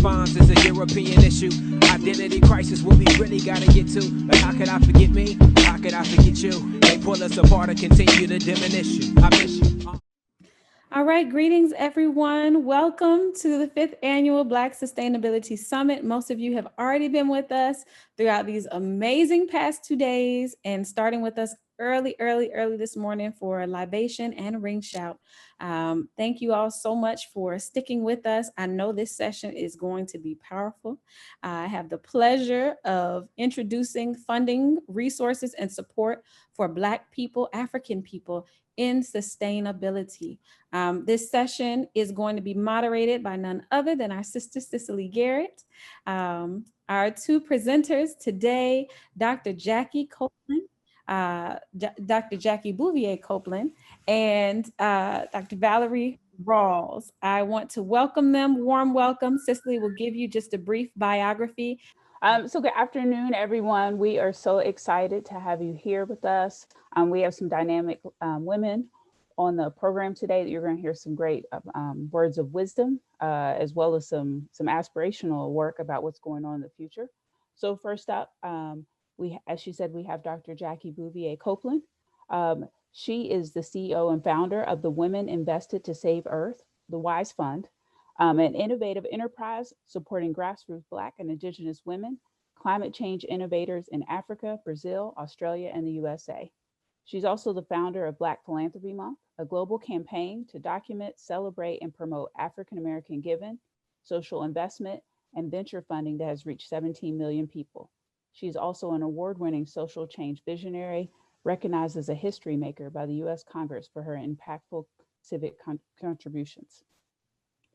responds is a European issue. Identity crisis, what we really gotta get to. But how could I forget me? How could I forget you? They pull us apart and continue to diminish you. I miss you. All right, greetings everyone. Welcome to the 5th Annual Black Sustainability Summit. Most of you have already been with us throughout these amazing past 2 days and starting with us early this morning for a libation and a ring shout. Thank you all so much for sticking with us. I know this session is going to be powerful. I have the pleasure of introducing funding, resources, and support for Black people, African people in sustainability. This session is going to be moderated by none other than our sister, Cicely Garrett. Our two presenters today, Dr. Jackie Copeland, Dr. Jackie Bouvier Copeland, and Dr. Valerie Rawls. I want to welcome them, warm welcome. Cicely will give you just a brief biography. So good afternoon, everyone. We are so excited to have you here with us. We have some dynamic women on the program today that you're going to hear some great words of wisdom, as well as some aspirational work about what's going on in the future. So first up, as she said, we have Dr. Jackie Bouvier Copeland. She is the CEO and founder of the Women Invested to Save Earth, the WISE Fund, an innovative enterprise supporting grassroots Black and Indigenous women, climate change innovators in Africa, Brazil, Australia, and the USA. She's also the founder of Black Philanthropy Month, a global campaign to document, celebrate, and promote African American giving, social investment, and venture funding that has reached 17 million people. She's also an award-winning social change visionary, recognized as a history maker by the US Congress for her impactful civic contributions.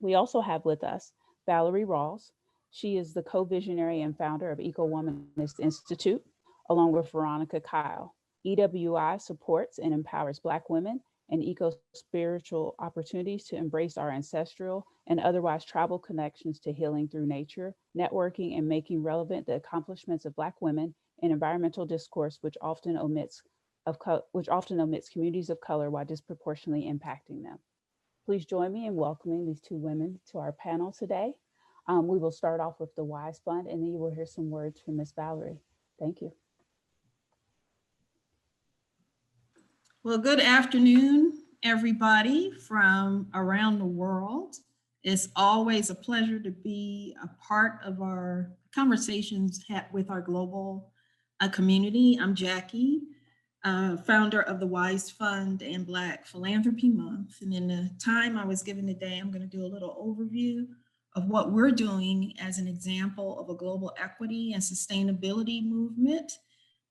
We also have with us Valerie Rawls. She is the co-visionary and founder of EcoWomanist Institute, along with Veronica Kyle. EWI supports and empowers Black women and eco-spiritual opportunities to embrace our ancestral and otherwise tribal connections to healing through nature, networking, and making relevant the accomplishments of Black women in environmental discourse, which often omits communities of color while disproportionately impacting them. Please join me in welcoming these two women to our panel today. We will start off with the WISE Fund, and then you will hear some words from Ms. Valerie. Thank you. Well, good afternoon, everybody from around the world. It's always a pleasure to be a part of our conversations with our global community. I'm Jackie, founder of the WISE Fund and Black Philanthropy Month. And in the time I was given today, I'm going to do a little overview of what we're doing as an example of a global equity and sustainability movement,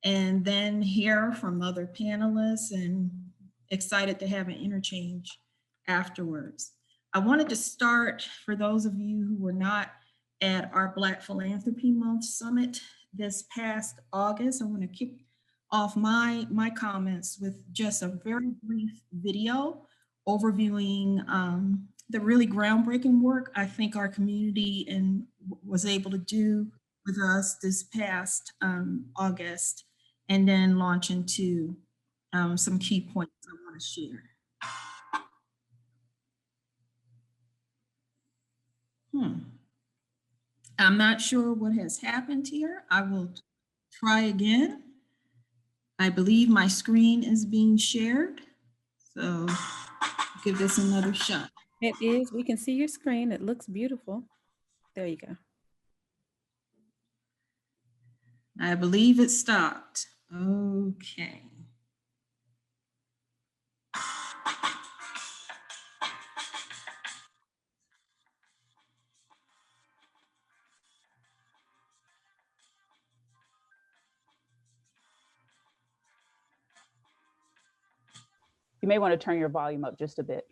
and then hear from other panelists, and excited to have an interchange afterwards. I wanted to start, for those of you who were not at our Black Philanthropy Month Summit this past August, I want to kick off my comments with just a very brief video overviewing the really groundbreaking work I think our community was able to do with us this past August, and then launch into some key points I want to share. I'm not sure what has happened here. I will try again. I believe my screen is being shared, so give this another shot. It is. We can see your screen. It looks beautiful. There you go. I believe it stopped. Okay. You may want to turn your volume up just a bit.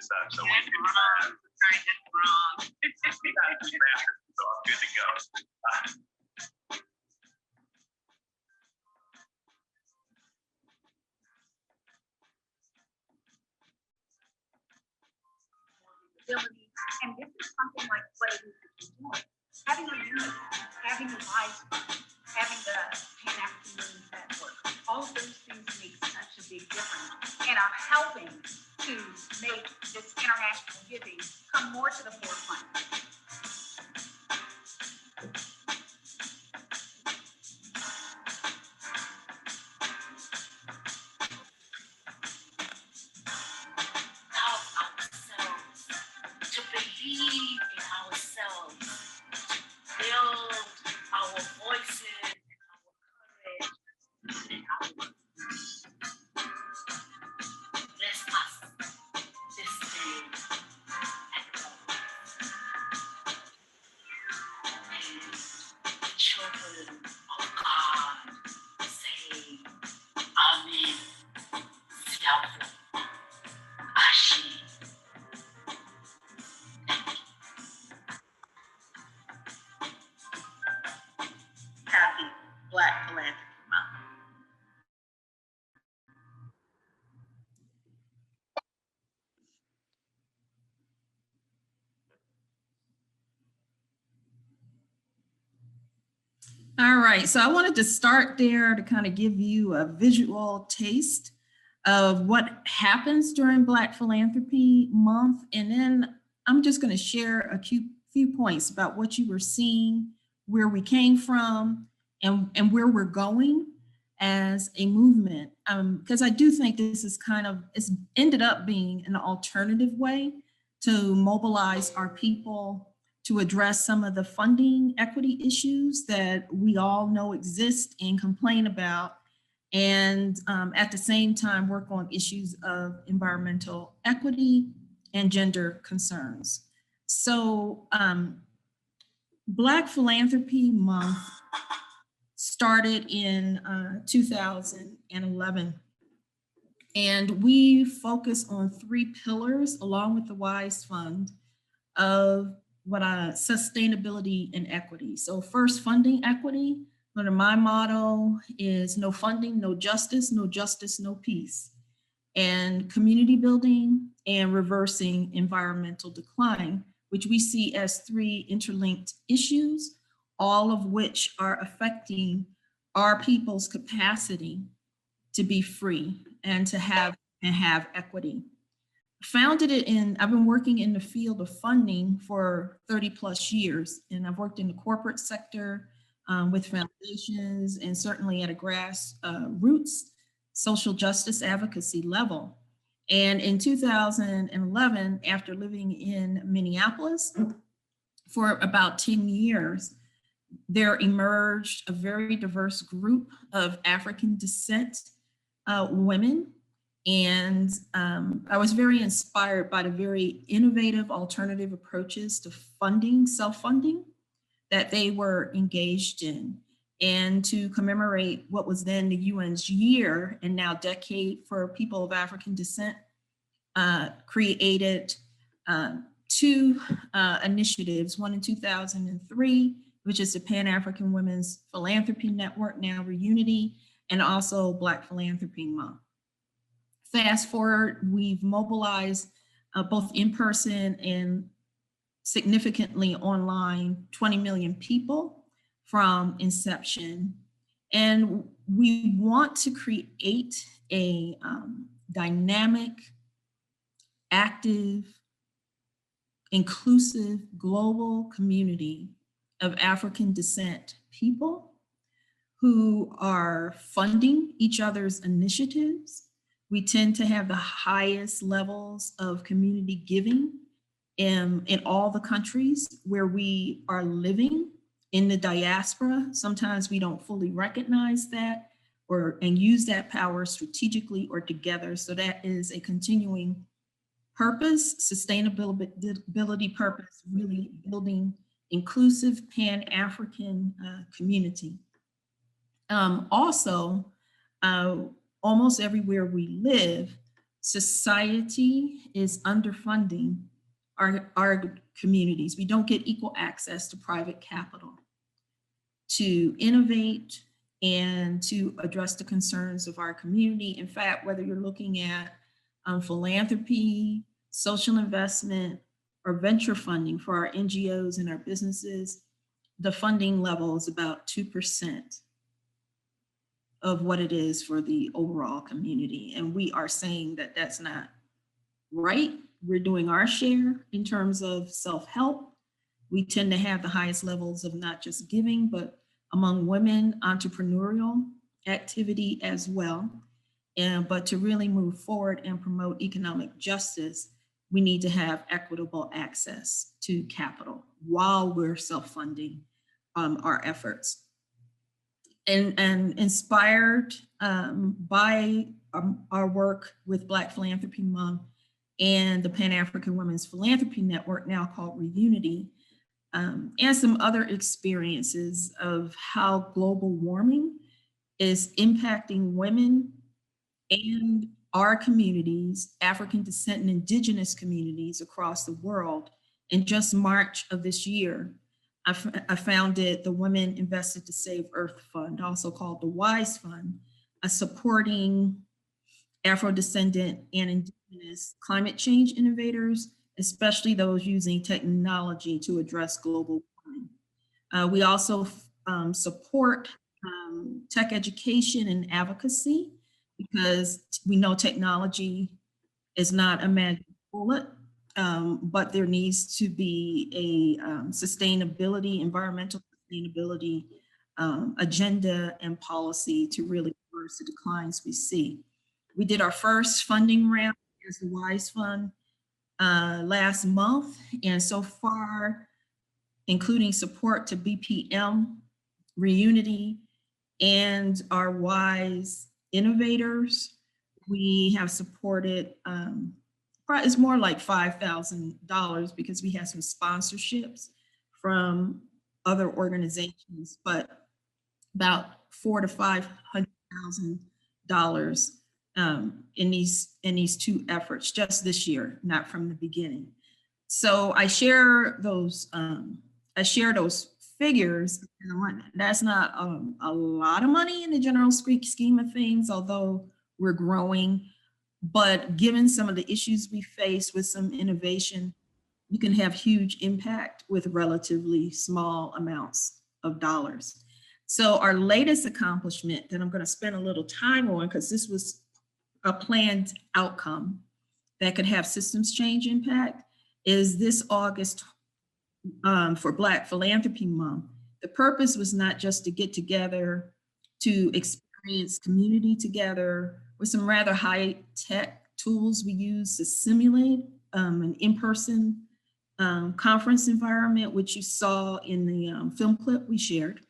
such. So we can wrong. Sorry, that's wrong. So I'm good to go. And this is something like what it is that you're doing. Having a unit, having a life, having the Pan-African Women's Network, all of those things make such a big difference and are helping to make this international giving come more to the forefront. To believe in ourselves, to build our voices and our courage and our bless us this day and the children of God say, Amen, Siafu, Ashi. Happy Black Philanthropy Month. All right, so I wanted to start there to kind of give you a visual taste of what happens during Black Philanthropy Month. And then I'm just going to share a few points about what you were seeing, where we came from, and where we're going as a movement. Because I do think this is it's ended up being an alternative way to mobilize our people to address some of the funding equity issues that we all know exist and complain about, and at the same time work on issues of environmental equity and gender concerns. So Black Philanthropy Month started in 2011, and we focus on 3 pillars along with the WISE Fund of sustainability and equity. So first, funding equity. Under my motto is no funding, no justice, no peace. And community building and reversing environmental decline, which we see as 3 interlinked issues, all of which are affecting our people's capacity to be free and to have equity. Founded it I've been working in the field of funding for 30 plus years, and I've worked in the corporate sector with foundations and certainly at a grassroots social justice advocacy level. And in 2011, after living in Minneapolis for about 10 years, there emerged a very diverse group of African descent women. And I was very inspired by the very innovative alternative approaches to funding, self-funding, that they were engaged in. And to commemorate what was then the UN's year and now decade for people of African descent, created 2 initiatives, one in 2003, which is the Pan-African Women's Philanthropy Network, now Reunity, and also Black Philanthropy Month. Fast forward, we've mobilized both in person and significantly online 20 million people from inception. And we want to create a dynamic, active, inclusive, global community of African descent people who are funding each other's initiatives. We tend to have the highest levels of community giving in all the countries where we are living in the diaspora. Sometimes we don't fully recognize that and use that power strategically or together. So that is a continuing purpose, sustainability purpose, really building inclusive Pan-African community. Also, almost everywhere we live, society is underfunding our communities. We don't get equal access to private capital to innovate and to address the concerns of our community. In fact, whether you're looking at philanthropy, social investment, or venture funding for our NGOs and our businesses, the funding level is about 2% of what it is for the overall community. And we are saying that that's not right. We're doing our share in terms of self-help. We tend to have the highest levels of not just giving, but among women, entrepreneurial activity as well. But to really move forward and promote economic justice, we need to have equitable access to capital while we're self-funding our efforts. And inspired by our work with Black Philanthropy Month and the Pan-African Women's Philanthropy Network, now called Reunity, and some other experiences of how global warming is impacting women and our communities, African descent and indigenous communities across the world. In just March of this year, I founded the Women Invested to Save Earth Fund, also called the WISE Fund, supporting Afro-descendant and indigenous climate change innovators, especially those using technology to address global warming. We also support tech education and advocacy, because we know technology is not a magic bullet, but there needs to be a sustainability, environmental sustainability agenda and policy to really reverse the declines we see. We did our first funding round as the WISE Fund last month, and so far, including support to BPM, Reunity, and our WISE innovators, we have supported, it's more like $5,000 because we have some sponsorships from other organizations, but about $400,000 to $500,000 in these two efforts just this year, not from the beginning. So I share those figures. That's not a lot of money in the general scheme of things, although we're growing. But given some of the issues we face with some innovation, you can have huge impact with relatively small amounts of dollars. So our latest accomplishment that I'm going to spend a little time on, because this was a planned outcome that could have systems change impact, is this August for Black Philanthropy Month. The purpose was not just to get together to experience community together with some rather high-tech tools we use to simulate an in-person conference environment, which you saw in the film clip we shared.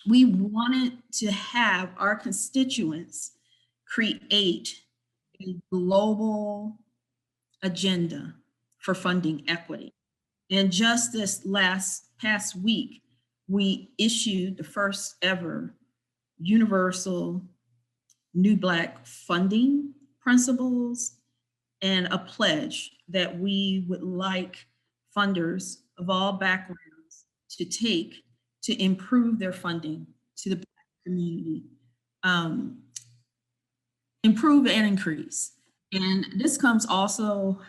We wanted to have our constituents create a global agenda for funding equity. And just this past week, we issued the first ever universal New Black funding principles and a pledge that we would like funders of all backgrounds to take to improve their funding to the Black community, improve and increase. And this comes also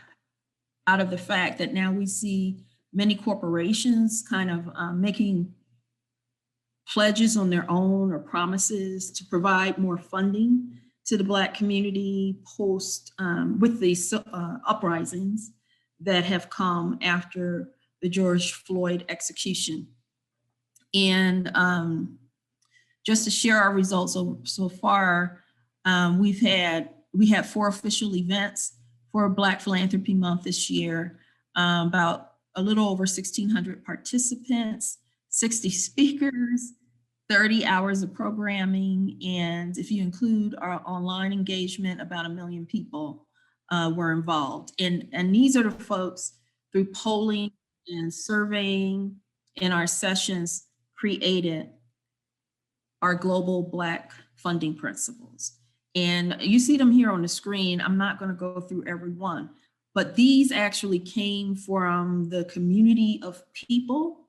out of the fact that now we see many corporations kind of making pledges on their own or promises to provide more funding to the Black community post with these uprisings that have come after the George Floyd execution. And just to share our results so far, we had 4 official events for Black Philanthropy Month this year, about a little over 1,600 participants, 60 speakers, 30 hours of programming, and if you include our online engagement, about 1 million people were involved. And these are the folks through polling and surveying in our sessions created our global Black funding principles. And you see them here on the screen. I'm not going to go through every one, but these actually came from the community of people.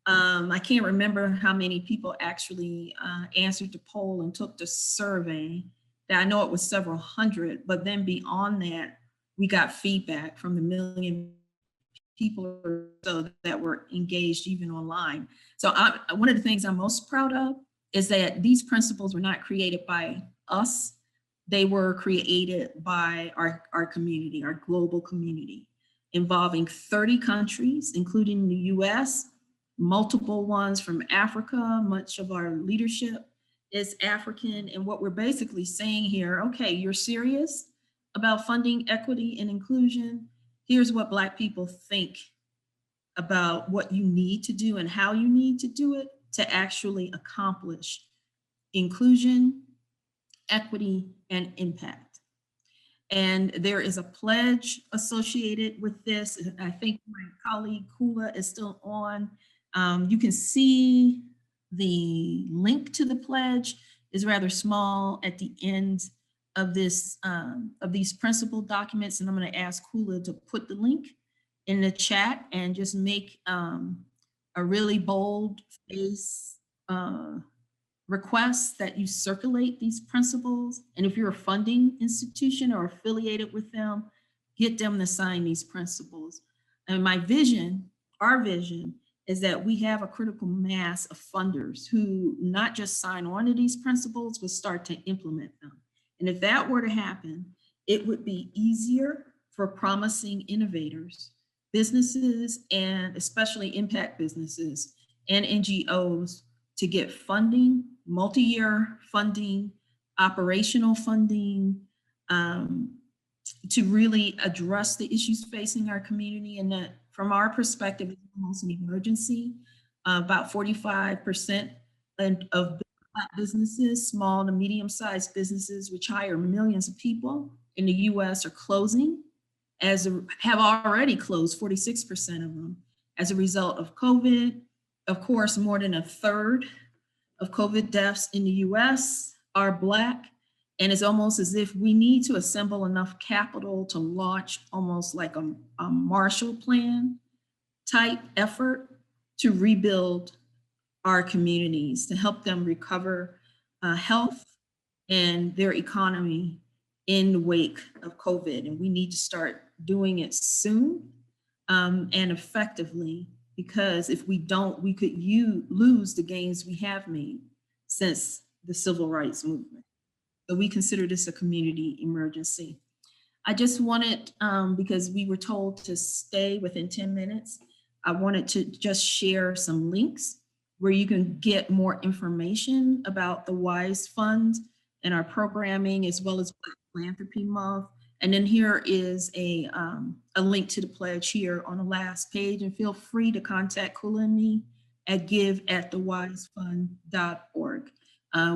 I can't remember how many people actually answered the poll and took the survey. I know it was several hundred, but then beyond that, we got feedback from the million people or so that were engaged even online. So one of the things I'm most proud of is that these principles were not created by us. They were created by our community, our global community, involving 30 countries, including the US, multiple ones from Africa. Much of our leadership is African. And what we're basically saying here, okay, you're serious about funding equity and inclusion. Here's what Black people think about what you need to do and how you need to do it to actually accomplish inclusion, equity, and impact. And there is a pledge associated with this. I think my colleague Kula is still on. You can see the link to the pledge is rather small at the end of this of these principal documents, and I'm going to ask Kula to put the link in the chat and just make a really bold face request that you circulate these principles. And if you're a funding institution or affiliated with them, get them to sign these principles. And my vision, our vision, is that we have a critical mass of funders who not just sign on to these principles, but start to implement them. And if that were to happen, it would be easier for promising innovators, businesses, and especially impact businesses and NGOs to get funding, multi-year funding, operational funding, to really address the issues facing our community. And that from our perspective, it's almost an emergency. About 45% of Black businesses, small to medium-sized businesses, which hire millions of people in the US, are closing, have already closed, 46% of them, as a result of COVID. Of course, more than a third of COVID deaths in the US are Black. And it's almost as if we need to assemble enough capital to launch almost like a Marshall Plan type effort to rebuild our communities, to help them recover health and their economy in the wake of COVID. And we need to start doing it soon and effectively, because if we don't, we could lose the gains we have made since the civil rights movement. So we consider this a community emergency. I just wanted, because we were told to stay within 10 minutes, I wanted to just share some links where you can get more information about the WISE Fund and our programming, as well as Black Philanthropy Month. And then here is a link to the pledge here on the last page, and feel free to contact Kula and me at give@thewisefund.org.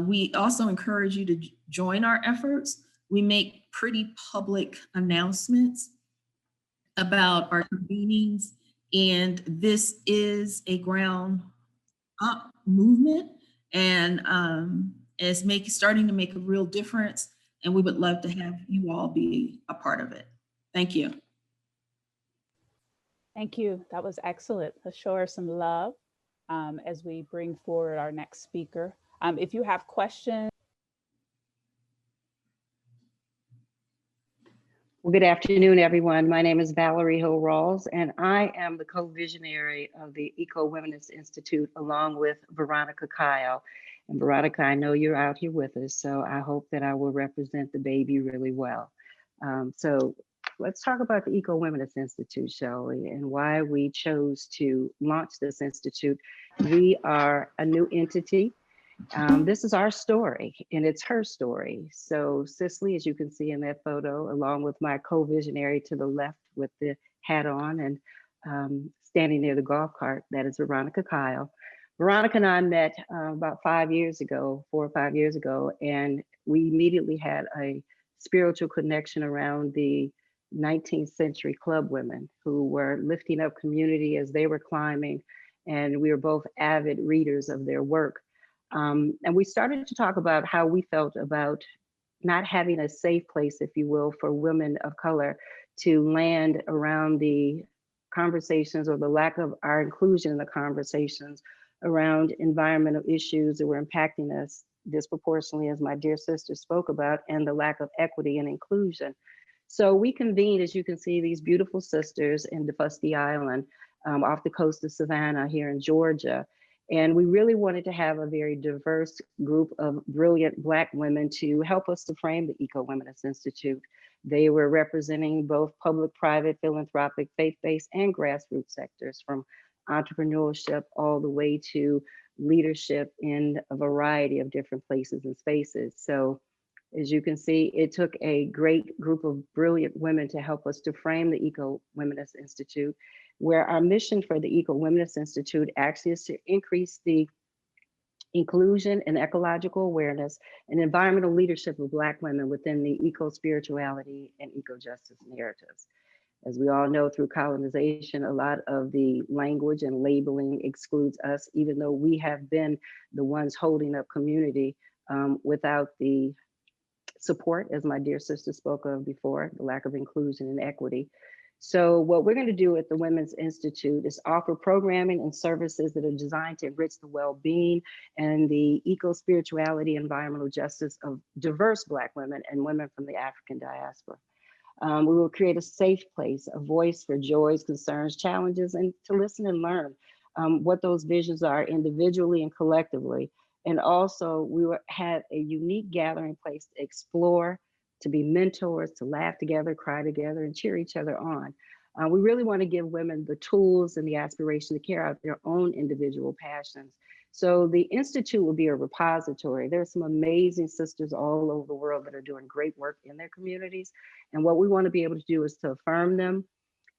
We also encourage you to join our efforts. We make pretty public announcements about our convenings, and this is a ground up movement, and is starting to make a real difference. And we would love to have you all be a part of it. Thank you. Thank you. That was excellent. Let's show her some love as we bring forward our next speaker. If you have questions. Well, good afternoon, everyone. My name is Valerie Rawls, and I am the co-visionary of the EcoWomanist Institute, along with Veronica Kyle. And Veronica, I know you're out here with us, so I hope that I will represent the baby really well. So let's talk about the EcoWomanist Institute, shall we, and why we chose to launch this institute. We are a new entity. This is our story, and it's her story. So Cicely, as you can see in that photo, along with my co-visionary to the left with the hat on and standing near the golf cart, that is Veronica Kyle. Veronica and I met about 4 or 5 years ago, and we immediately had a spiritual connection around the 19th century club women who were lifting up community as they were climbing, and we were both avid readers of their work. And we started to talk about how we felt about not having a safe place, if you will, for women of color to land around the conversations, or the lack of our inclusion in the conversations around environmental issues that were impacting us disproportionately, as my dear sister spoke about, and the lack of equity and inclusion. So we convened, as you can see, these beautiful sisters in Defusty Island, off the coast of Savannah here in Georgia. And we really wanted to have a very diverse group of brilliant Black women to help us to frame the EcoWomanist Institute. They were representing both public, private, philanthropic, faith-based, and grassroots sectors, from entrepreneurship all the way to leadership in a variety of different places and spaces. So as you can see, it took a great group of brilliant women to help us to frame the EcoWomanist Institute, where our mission for the EcoWomanist Institute actually is to increase the inclusion and ecological awareness and environmental leadership of Black women within the eco-spirituality and eco-justice narratives. As we all know, through colonization, a lot of the language and labeling excludes us, even though we have been the ones holding up community without the support, as my dear sister spoke of before, the lack of inclusion and equity. So what we're going to do at the Women's Institute is offer programming and services that are designed to enrich the well-being and the eco-spirituality, environmental justice of diverse Black women and women from the African diaspora. We will create a safe place, a voice for joys, concerns, challenges, and to listen and learn what those visions are individually and collectively. And also we will have a unique gathering place to explore, to be mentors, to laugh together, cry together, and cheer each other on. We really want to give women the tools and the aspiration to carry out their own individual passions. So the Institute will be a repository. There are some amazing sisters all over the world that are doing great work in their communities. And what we want to be able to do is to affirm them,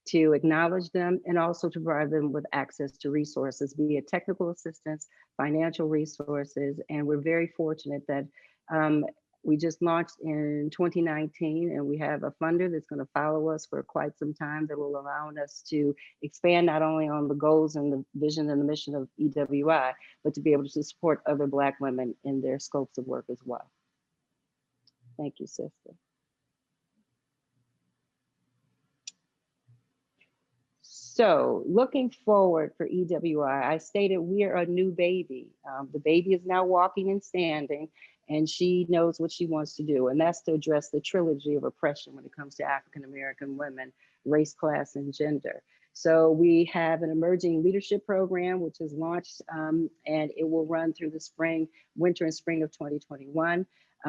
to acknowledge them, and also to provide them with access to resources, be it technical assistance, financial resources. And we're very fortunate that we just launched in 2019, and we have a funder that's going to follow us for quite some time that will allow us to expand not only on the goals and the vision and the mission of EWI, but to be able to support other Black women in their scopes of work as well. Thank you, sister. So looking forward for EWI, I stated we are a new baby. The baby is now walking and standing, and she knows what she wants to do, and that's to address the trilogy of oppression when it comes to African American women, race, class, and gender. So we have an emerging leadership program, which is launched, and it will run through the winter and spring of 2021.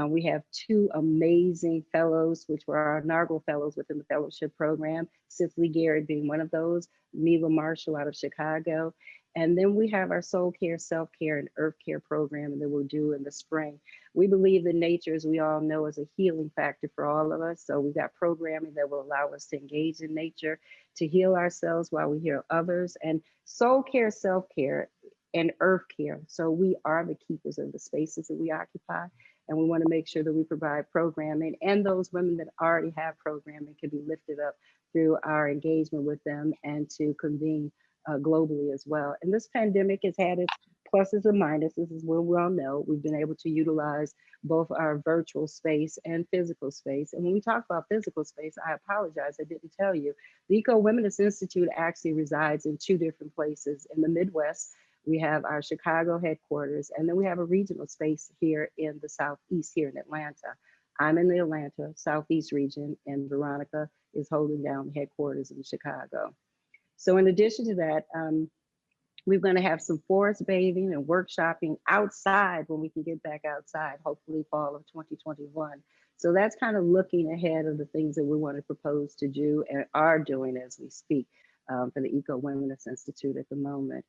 We have two amazing fellows, which were our inaugural fellows within the fellowship program, Cicely, Garrett being one of those, Mila Marshall out of Chicago. And then we have our soul care, self-care, and earth care program that we'll do in the spring. We believe that nature, as we all know, is a healing factor for all of us. So we've got programming that will allow us to engage in nature, to heal ourselves while we heal others, and soul care, self-care, and earth care. So we are the keepers of the spaces that we occupy. And we want to make sure that we provide programming, and those women that already have programming can be lifted up through our engagement with them, and to convene globally as well. And this pandemic has had its pluses and minuses, as we all know. We've been able to utilize both our virtual space and physical space. And when we talk about physical space, I apologize, I didn't tell you. The EcoWomanist Institute actually resides in two different places. In the Midwest, we have our Chicago headquarters, and then we have a regional space here in the Southeast, here in Atlanta. I'm in the Atlanta Southeast region, and Veronica is holding down the headquarters in Chicago. So in addition to that, we're going to have some forest bathing and workshopping outside when we can get back outside, hopefully fall of 2021. So that's kind of looking ahead of the things that we want to propose to do and are doing as we speak for the EcoWomanist Institute at the moment.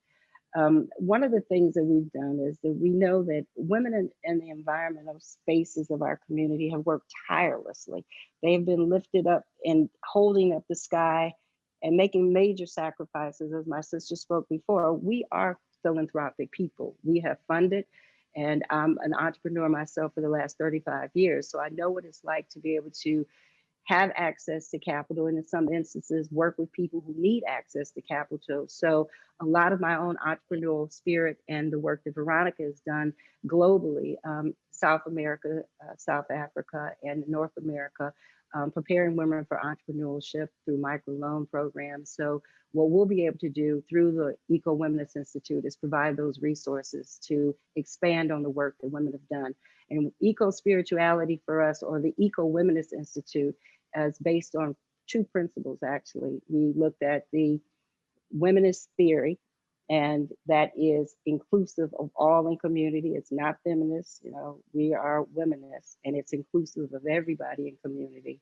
One of the things that we've done is that we know that women in the environmental spaces of our community have worked tirelessly. They've been lifted up and holding up the sky and making major sacrifices. As my sister spoke before, we are philanthropic people. We have funded, and I'm an entrepreneur myself for the last 35 years. So I know what it's like to be able to have access to capital, and in some instances work with people who need access to capital. So a lot of my own entrepreneurial spirit and the work that Veronica has done globally South America, South Africa, and North America, preparing women for entrepreneurship through microloan programs. So what we'll be able to do through the EcoWomanist Institute is provide those resources to expand on the work that women have done. And eco-spirituality for us, or the EcoWomanist Institute, is based on two principles, actually. We looked at the womanist theory, and that is inclusive of all in community. It's not feminist, we are womanists, and it's inclusive of everybody in community.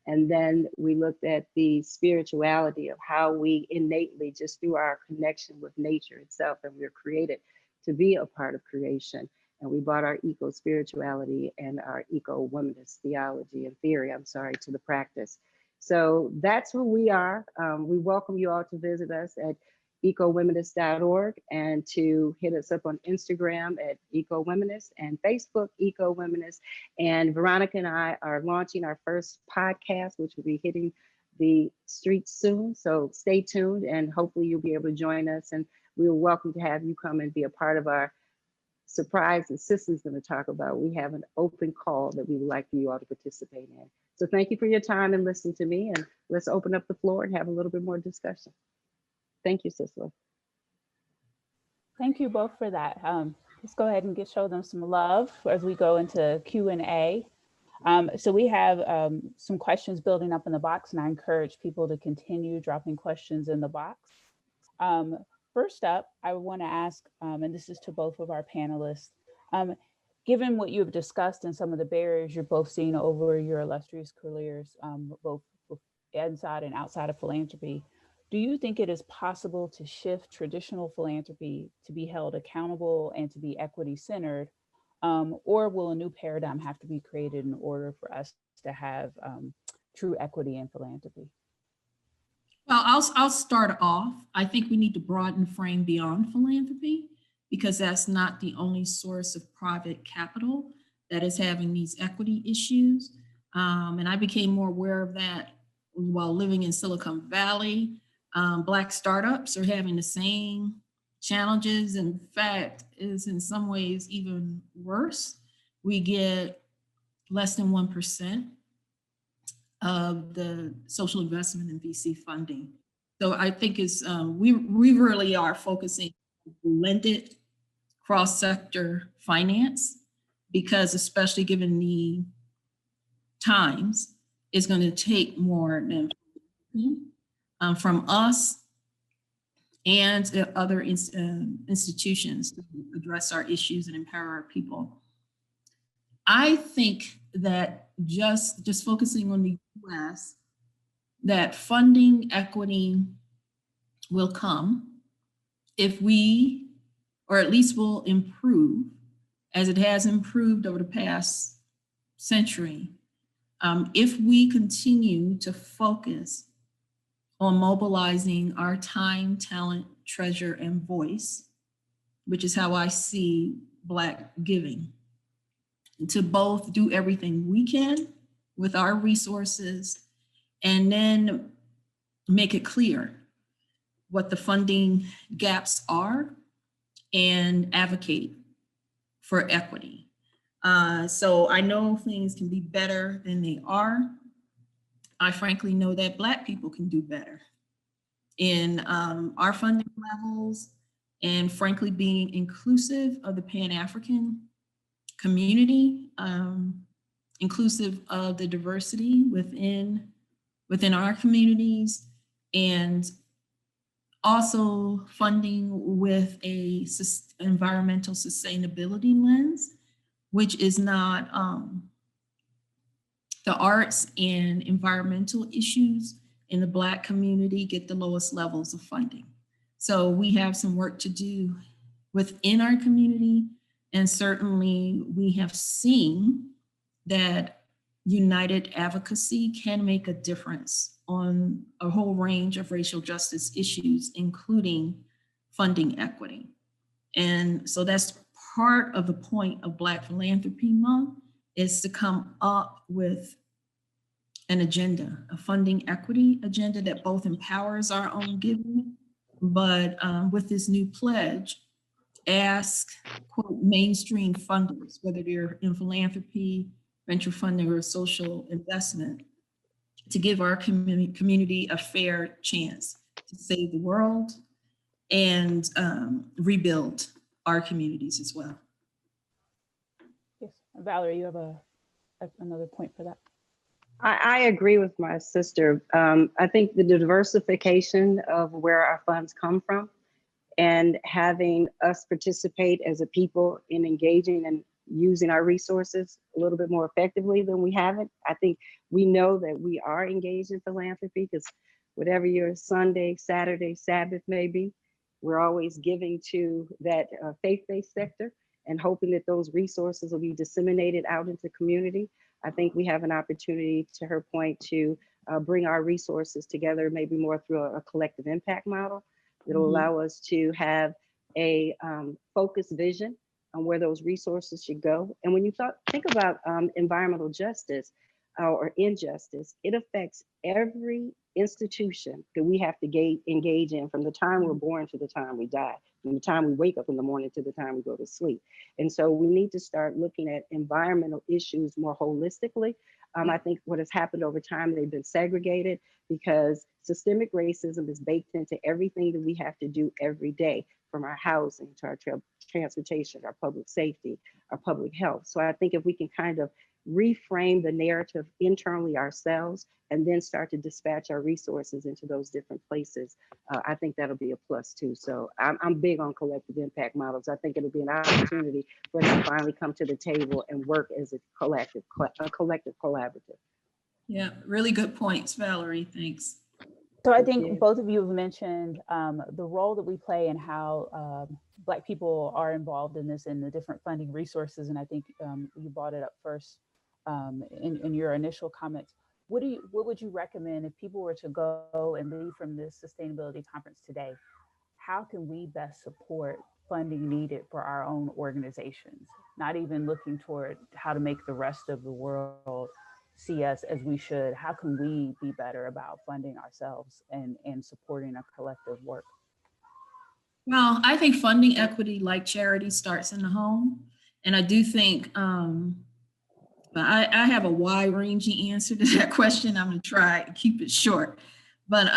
And then we looked at the spirituality of how we innately, just through our connection with nature itself, and we're created to be a part of creation. And we brought our eco-spirituality and our eco-womanist theology and theory, to the practice. So that's who we are. We welcome you all to visit us at ecowomanist.org and to hit us up on Instagram at EcoWomanist and Facebook EcoWomanist. And Veronica and I are launching our first podcast, which will be hitting the streets soon. So stay tuned, and hopefully you'll be able to join us. And we're welcome to have you come and be a part of our surprise that Cicely's going to talk about. We have an open call that we would like for you all to participate in. So thank you for your time and listening to me, and let's open up the floor and have a little bit more discussion. Thank you, Cicely. Thank you both for that. Let's go ahead and show them some love as we go into Q&A. So we have some questions building up in the box, and I encourage people to continue dropping questions in the box. First up, I want to ask, and this is to both of our panelists, given what you've discussed and some of the barriers you're both seeing over your illustrious careers, both inside and outside of philanthropy, do you think it is possible to shift traditional philanthropy to be held accountable and to be equity-centered, or will a new paradigm have to be created in order for us to have true equity in philanthropy? Well, I'll start off. I think we need to broaden frame beyond philanthropy, because that's not the only source of private capital that is having these equity issues. And I became more aware of that while living in Silicon Valley. Black startups are having the same challenges. In fact, is in some ways even worse. We get less than 1% of the social investment in VC funding. So I think we really are focusing on blended cross-sector finance, because especially given the times, it's going to take more than from us and other institutions to address our issues and empower our people. I think that just focusing on the US, that funding equity will come if we, or at least will improve as it has improved over the past century, if we continue to focus on mobilizing our time, talent, treasure, and voice, which is how I see Black giving, to both do everything we can with our resources and then make it clear what the funding gaps are and advocate for equity. So I know things can be better than they are. I frankly know that Black people can do better in our funding levels, and frankly being inclusive of the Pan-African community, inclusive of the diversity within our communities, and also funding with a environmental sustainability lens, which is not the arts and environmental issues in the Black community get the lowest levels of funding. So we have some work to do within our community, and certainly we have seen that united advocacy can make a difference on a whole range of racial justice issues, including funding equity. And so that's part of the point of Black Philanthropy Month, is to come up with an agenda, a funding equity agenda that both empowers our own giving, but with this new pledge ask, quote, mainstream funders, whether they're in philanthropy, venture funding, or social investment, to give our community a fair chance to save the world and rebuild our communities as well. Yes, Valerie, you have another point for that? I agree with my sister. I think the diversification of where our funds come from and having us participate as a people in engaging and using our resources a little bit more effectively than we haven't. I think we know that we are engaged in philanthropy because whatever your Sunday, Saturday, Sabbath may be, we're always giving to that faith-based sector and hoping that those resources will be disseminated out into community. I think we have an opportunity, to her point, to bring our resources together, maybe more through a collective impact model that'll allow us to have a focused vision on where those resources should go. And when you think about environmental justice or injustice, it affects every institution that we have to engage in, from the time we're born to the time we die, from the time we wake up in the morning to the time we go to sleep. And so we need to start looking at environmental issues more holistically. I think what has happened over time, they've been segregated because systemic racism is baked into everything that we have to do every day, from our housing to our transportation, our public safety, our public health. So I think if we can kind of reframe the narrative internally ourselves and then start to dispatch our resources into those different places, I think that'll be a plus too. So I'm big on collective impact models. I think it'll be an opportunity for us to finally come to the table and work as a collective collaborative. Yeah, really good points, Valerie. Thanks. So I think both of you have mentioned the role that we play and how Black people are involved in this and the different funding resources. And I think you brought it up first in your initial comments. What would you recommend if people were to go and leave from this sustainability conference today? How can we best support funding needed for our own organizations? Not even looking toward how to make the rest of the world see us as we should. How can we be better about funding ourselves and supporting a collective work? Well, I think funding equity, like charity, starts in the home. And I do think I have a wide-ranging answer to that question. I'm going to try to keep it short. But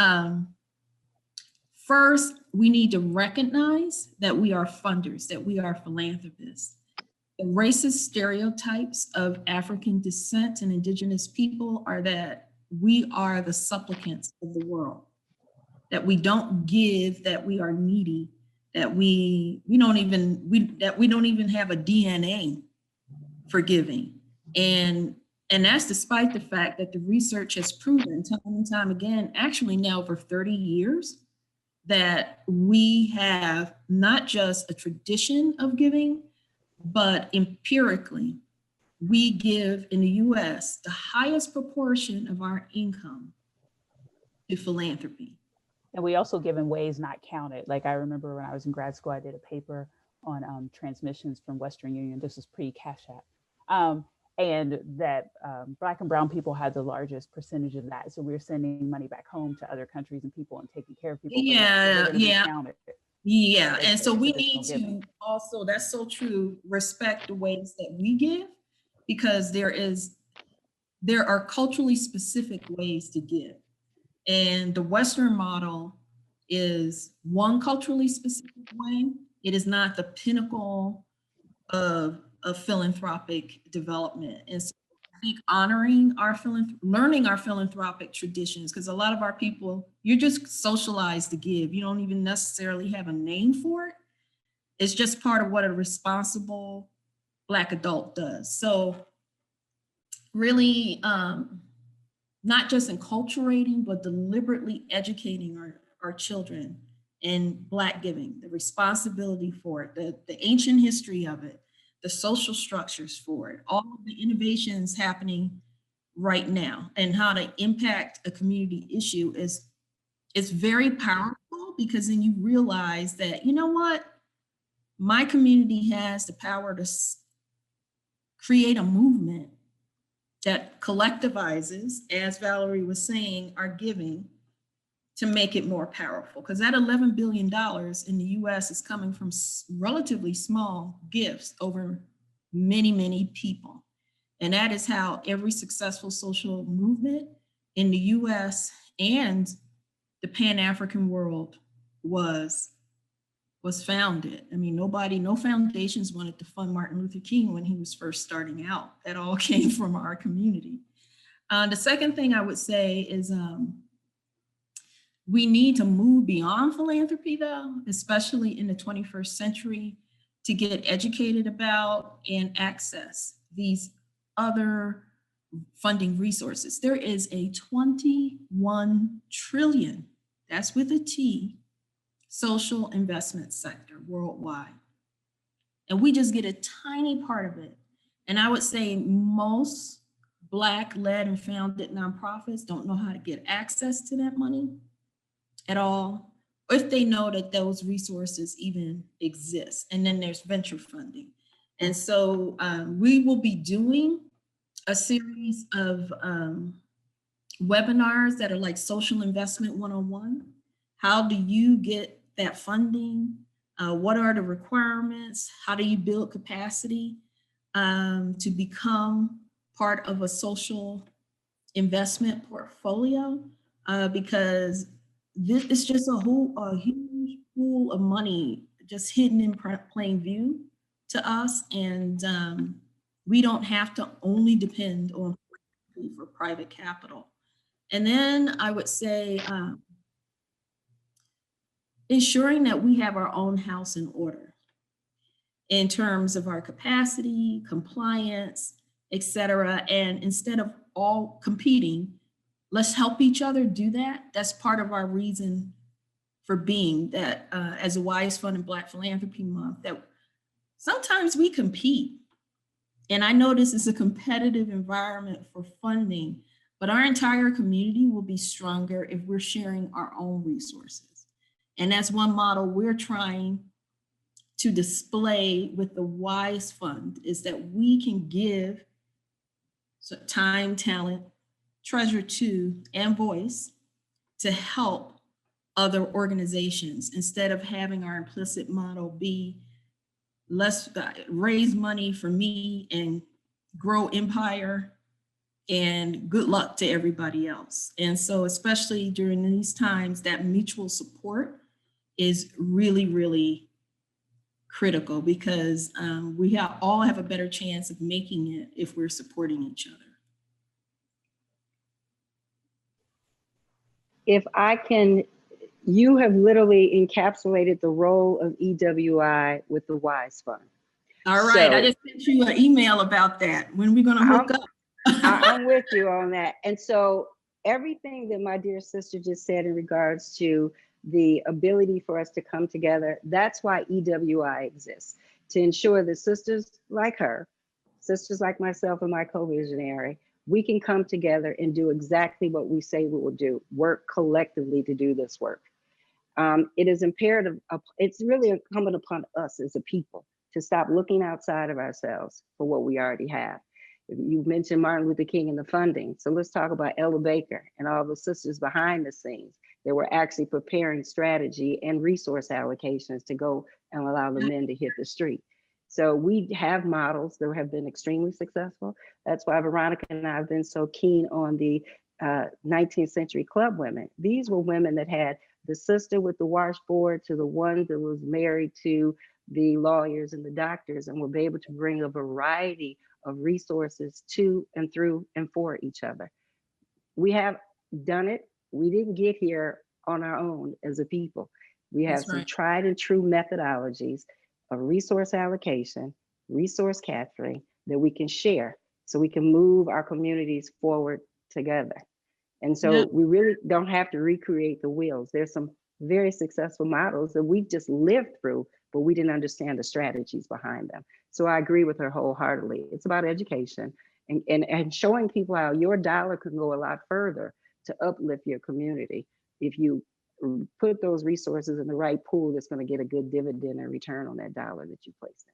first, we need to recognize that we are funders, that we are philanthropists. The racist stereotypes of African descent and indigenous people are that we are the supplicants of the world, that we don't give, that we are needy, that we don't even have a DNA for giving. And that's despite the fact that the research has proven time and time again, actually now for 30 years, that we have not just a tradition of giving, but empirically, we give in the US the highest proportion of our income to philanthropy. And we also give in ways not counted. Like I remember when I was in grad school, I did a paper on transmissions from Western Union. This was pre-Cash App. And that Black and brown people had the largest percentage of that. So we were sending money back home to other countries and people and taking care of people. Yeah, and so we need to also, that's so true, respect the ways that we give, because there are culturally specific ways to give. And the Western model is one culturally specific way. It is not the pinnacle of philanthropic development. And so I think honoring learning our philanthropic traditions, because a lot of our people, you're just socialized to give. You don't even necessarily have a name for it. It's just part of what a responsible Black adult does. So really, not just enculturating, but deliberately educating our children in Black giving, the responsibility for it, the ancient history of it, the social structures for it, all of the innovations happening right now, and how to impact a community issue is very powerful, because then you realize that, you know what, my community has the power to create a movement that collectivizes, as Valerie was saying, our giving to make it more powerful, because that $11 billion in the US is coming from relatively small gifts over many, many people. And that is how every successful social movement in the US and the Pan-African world was founded. I mean, no foundations wanted to fund Martin Luther King when he was first starting out. That all came from our community. The second thing I would say is we need to move beyond philanthropy, though, especially in the 21st century, to get educated about and access these other funding resources. There is a 21 trillion, that's with a T, social investment sector worldwide. And we just get a tiny part of it. And I would say most Black-led and founded nonprofits don't know how to get access to that money at all, if they know that those resources even exist. And then there's venture funding. And so we will be doing a series of webinars that are like social investment 101. How do you get that funding? What are the requirements? How do you build capacity to become part of a social investment portfolio? Because this is just a huge pool of money just hidden in plain view to us. And we don't have to only depend on for private capital. And then I would say ensuring that we have our own house in order in terms of our capacity, compliance, et cetera. And instead of all competing, let's help each other do that. That's part of our reason for being, that as a Wise Fund and Black Philanthropy Month, that sometimes we compete. And I know this is a competitive environment for funding, but our entire community will be stronger if we're sharing our own resources. And that's one model we're trying to display with the Wise Fund, is that we can give time, talent, treasure to, and voice to help other organizations, instead of having our implicit model be, let's raise money for me and grow empire and good luck to everybody else. And so especially during these times, that mutual support is really, really critical, because we all have a better chance of making it if we're supporting each other. If I can, you have literally encapsulated the role of EWI with the Wise Fund. All right, I just sent you an email about that. When are we gonna hook up? I'm with you on that. And so everything that my dear sister just said in regards to the ability for us to come together, that's why EWI exists, to ensure that sisters like her, sisters like myself and my co-visionary, we can come together and do exactly what we say we will do, work collectively to do this work. It is imperative, it's really incumbent upon us as a people to stop looking outside of ourselves for what we already have. You mentioned Martin Luther King and the funding. So let's talk about Ella Baker and all the sisters behind the scenes that were actually preparing strategy and resource allocations to go and allow the men to hit the street. So we have models that have been extremely successful. That's why Veronica and I have been so keen on the 19th century club women. These were women that had the sister with the washboard to the one that was married to the lawyers and the doctors, and were able to bring a variety of resources to and through and for each other. We have done it. We didn't get here on our own as a people. We have some tried and true methodologies of resource allocation, resource capturing that we can share so we can move our communities forward together. And so we really don't have to recreate the wheels. There's some very successful models that we just lived through, but we didn't understand the strategies behind them. So I agree with her wholeheartedly. It's about education and showing people how your dollar can go a lot further to uplift your community if you put those resources in the right pool that's going to get a good dividend and return on that dollar that you placed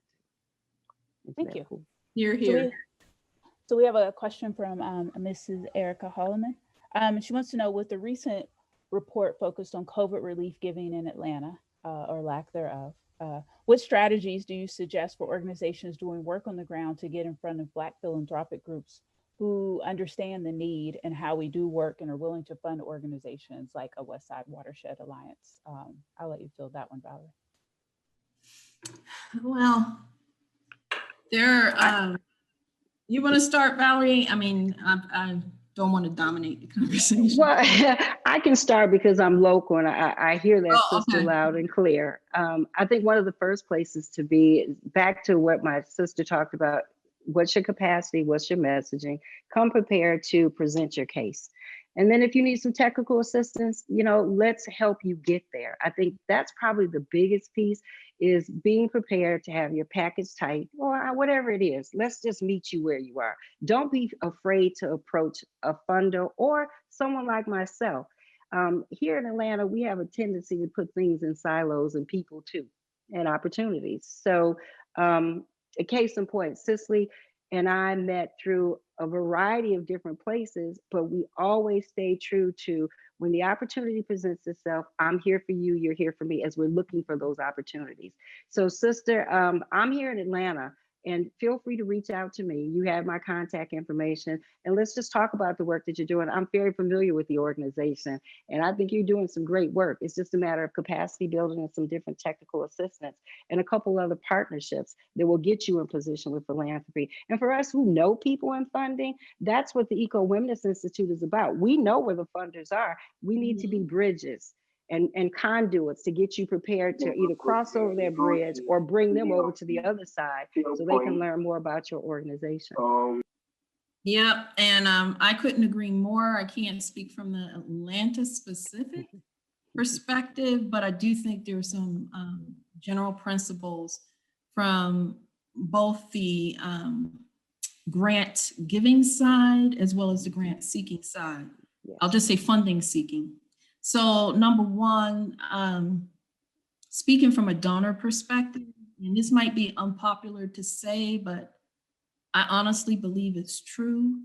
into. Thank you. Pool. You're here. So we have a question from Mrs. Erica Holloman. She wants to know, with the recent report focused on COVID relief giving in Atlanta, or lack thereof. What strategies do you suggest for organizations doing work on the ground to get in front of Black philanthropic groups who understand the need and how we do work and are willing to fund organizations like a West Side Watershed Alliance? I'll let you field that one, Valerie. Well, you want to start, Valerie? I mean, I don't want to dominate the conversation. Well, I can start because I'm local and I hear that, sister, Okay. loud and clear. I think one of the first places to be, back to what my sister talked about, what's your capacity, what's your messaging, come prepared to present your case. And then if you need some technical assistance, let's help you get there. I think that's probably the biggest piece, is being prepared to have your package tight or whatever it is. Let's just meet you where you are. Don't be afraid to approach a funder or someone like myself. Here in Atlanta, we have a tendency to put things in silos and people too, and opportunities. So a case in point, Cicely and I met through a variety of different places, but we always stay true to, when the opportunity presents itself, I'm here for you, you're here for me, as we're looking for those opportunities. So sister, I'm here in Atlanta, and feel free to reach out to me. You have my contact information, and let's just talk about the work that you're doing. I'm very familiar with the organization, and I think you're doing some great work. It's just a matter of capacity building and some different technical assistance and a couple other partnerships that will get you in position with philanthropy. And for us who know people in funding, that's what the EcoWomanist Institute is about. We know where the funders are. We need to be bridges and conduits to get you prepared to either cross over that bridge or bring them over to the other side so they can learn more about your organization. Yep, and I couldn't agree more. I can't speak from the Atlanta specific perspective, but I do think there are some general principles from both the grant giving side as well as the grant seeking side. Yes. I'll just say funding seeking. So number one, speaking from a donor perspective, and this might be unpopular to say, but I honestly believe it's true,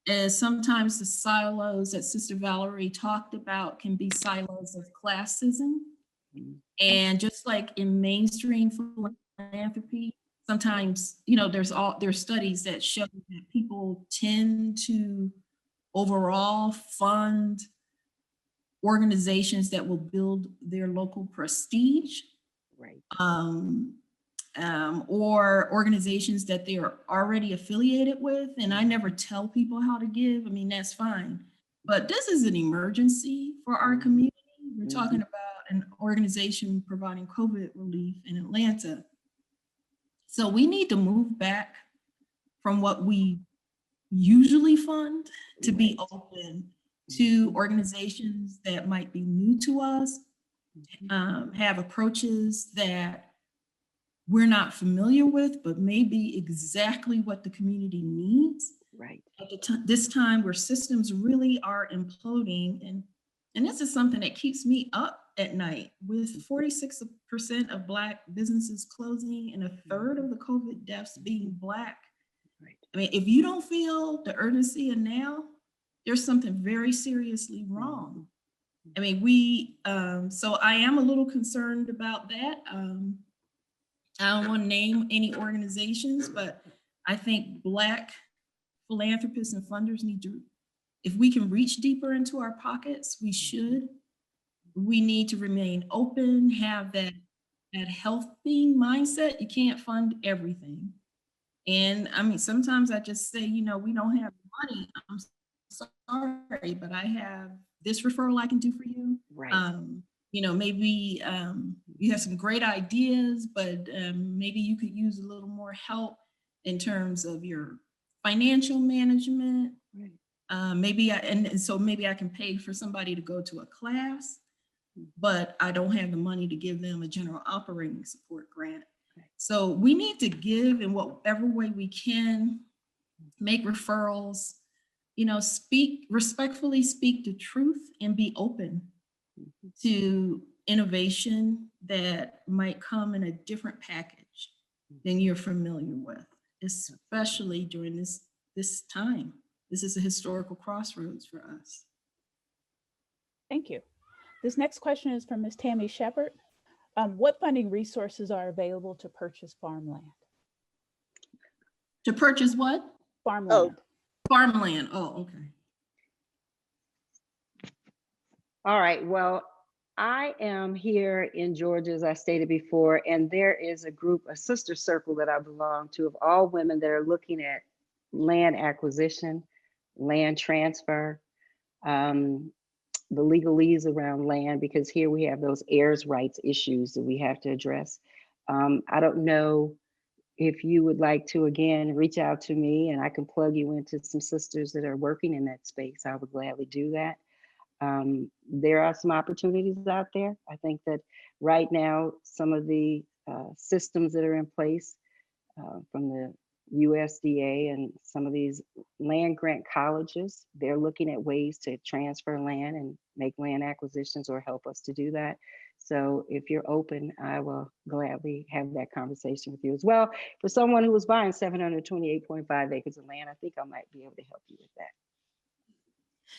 is sometimes the silos that Sister Valerie talked about can be silos of classism. And just like in mainstream philanthropy, sometimes, there's studies that show that people tend to overall fund organizations that will build their local prestige, right? Or organizations that they are already affiliated with. And I never tell people how to give. I mean, that's fine. But this is an emergency for our community. We're talking about an organization providing COVID relief in Atlanta. So we need to move back from what we usually fund to be open to organizations that might be new to us, have approaches that we're not familiar with, but may be exactly what the community needs. Right. At this time where systems really are imploding, and this is something that keeps me up at night, with 46% of Black businesses closing and a third of the COVID deaths being Black. Right. I mean, if you don't feel the urgency of now, there's something very seriously wrong. I mean, so I am a little concerned about that. I don't want to name any organizations, but I think Black philanthropists and funders need to, if we can reach deeper into our pockets, we should. We need to remain open, have that healthy mindset. You can't fund everything. And I mean, sometimes I just say, we don't have money. I'm sorry, but I have this referral I can do for you. Right. Maybe you have some great ideas, but maybe you could use a little more help in terms of your financial management. Right. So maybe I can pay for somebody to go to a class, but I don't have the money to give them a general operating support grant. Okay. So we need to give in whatever way we can, make referrals, respectfully speak the truth and be open to innovation that might come in a different package than you're familiar with, especially during this time. This is a historical crossroads for us. Thank you. This next question is from Ms. Tammy Shepard. What funding resources are available to purchase farmland? To purchase what? Farmland. Farmland. Oh, okay. All right, well, I am here in Georgia, as I stated before, and there is a group, a sister circle that I belong to of all women that are looking at land acquisition, land transfer, the legalese around land, because here we have those heirs' rights issues that we have to address. I don't know if you would like to, again, reach out to me and I can plug you into some sisters that are working in that space. I would gladly do that. There are some opportunities out there. I think that right now, some of the systems that are in place from the USDA and some of these land grant colleges, they're looking at ways to transfer land and make land acquisitions or help us to do that. So if you're open, I will gladly have that conversation with you as well. For someone who was buying 728.5 acres of land, I think I might be able to help you with that.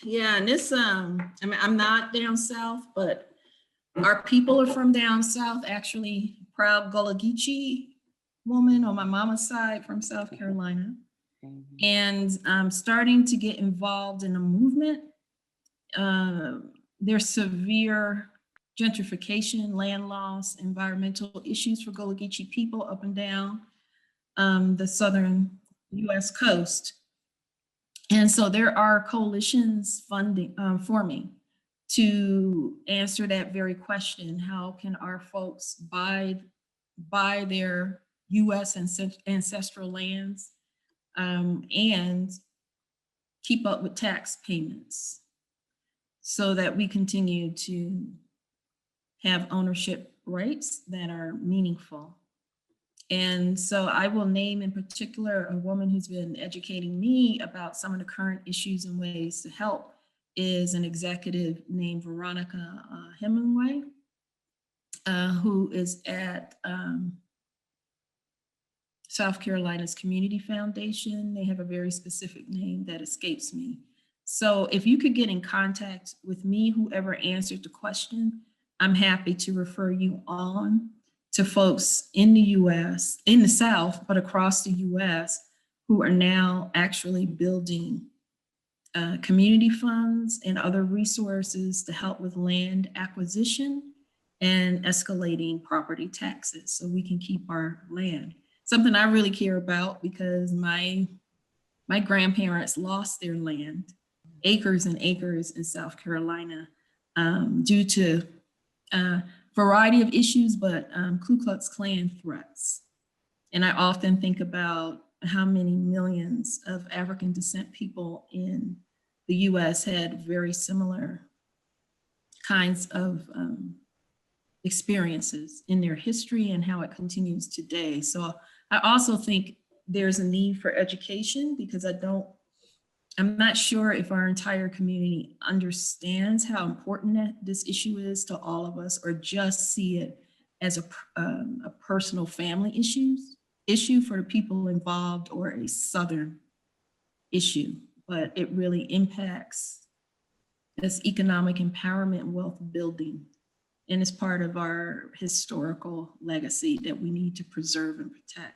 Yeah, and this, I mean, I'm not down south, but our people are from down south, actually proud Gullah Geechee woman on my mama's side from South Carolina. And I'm starting to get involved in a movement. There's severe gentrification, land loss, environmental issues for Gullah Geechee people up and down the southern US coast. And so there are coalitions forming to answer that very question. How can our folks buy their US ancestral lands and keep up with tax payments so that we continue to have ownership rights that are meaningful? And so I will name in particular a woman who's been educating me about some of the current issues and ways to help is an executive named Veronica Hemingway, who is at South Carolina's Community Foundation. They have a very specific name that escapes me. So if you could get in contact with me, whoever answered the question, I'm happy to refer you on to folks in the US, in the South, but across the US, who are now actually building community funds and other resources to help with land acquisition and escalating property taxes so we can keep our land. Something I really care about because my grandparents lost their land, acres and acres in South Carolina, due to variety of issues, but Ku Klux Klan threats. And I often think about how many millions of African descent people in the US had very similar kinds of experiences in their history and how it continues today. So I also think there's a need for education because I'm not sure if our entire community understands how important this issue is to all of us, or just see it as a personal family issue for the people involved, or a Southern issue, but it really impacts this economic empowerment and wealth building. And it's part of our historical legacy that we need to preserve and protect.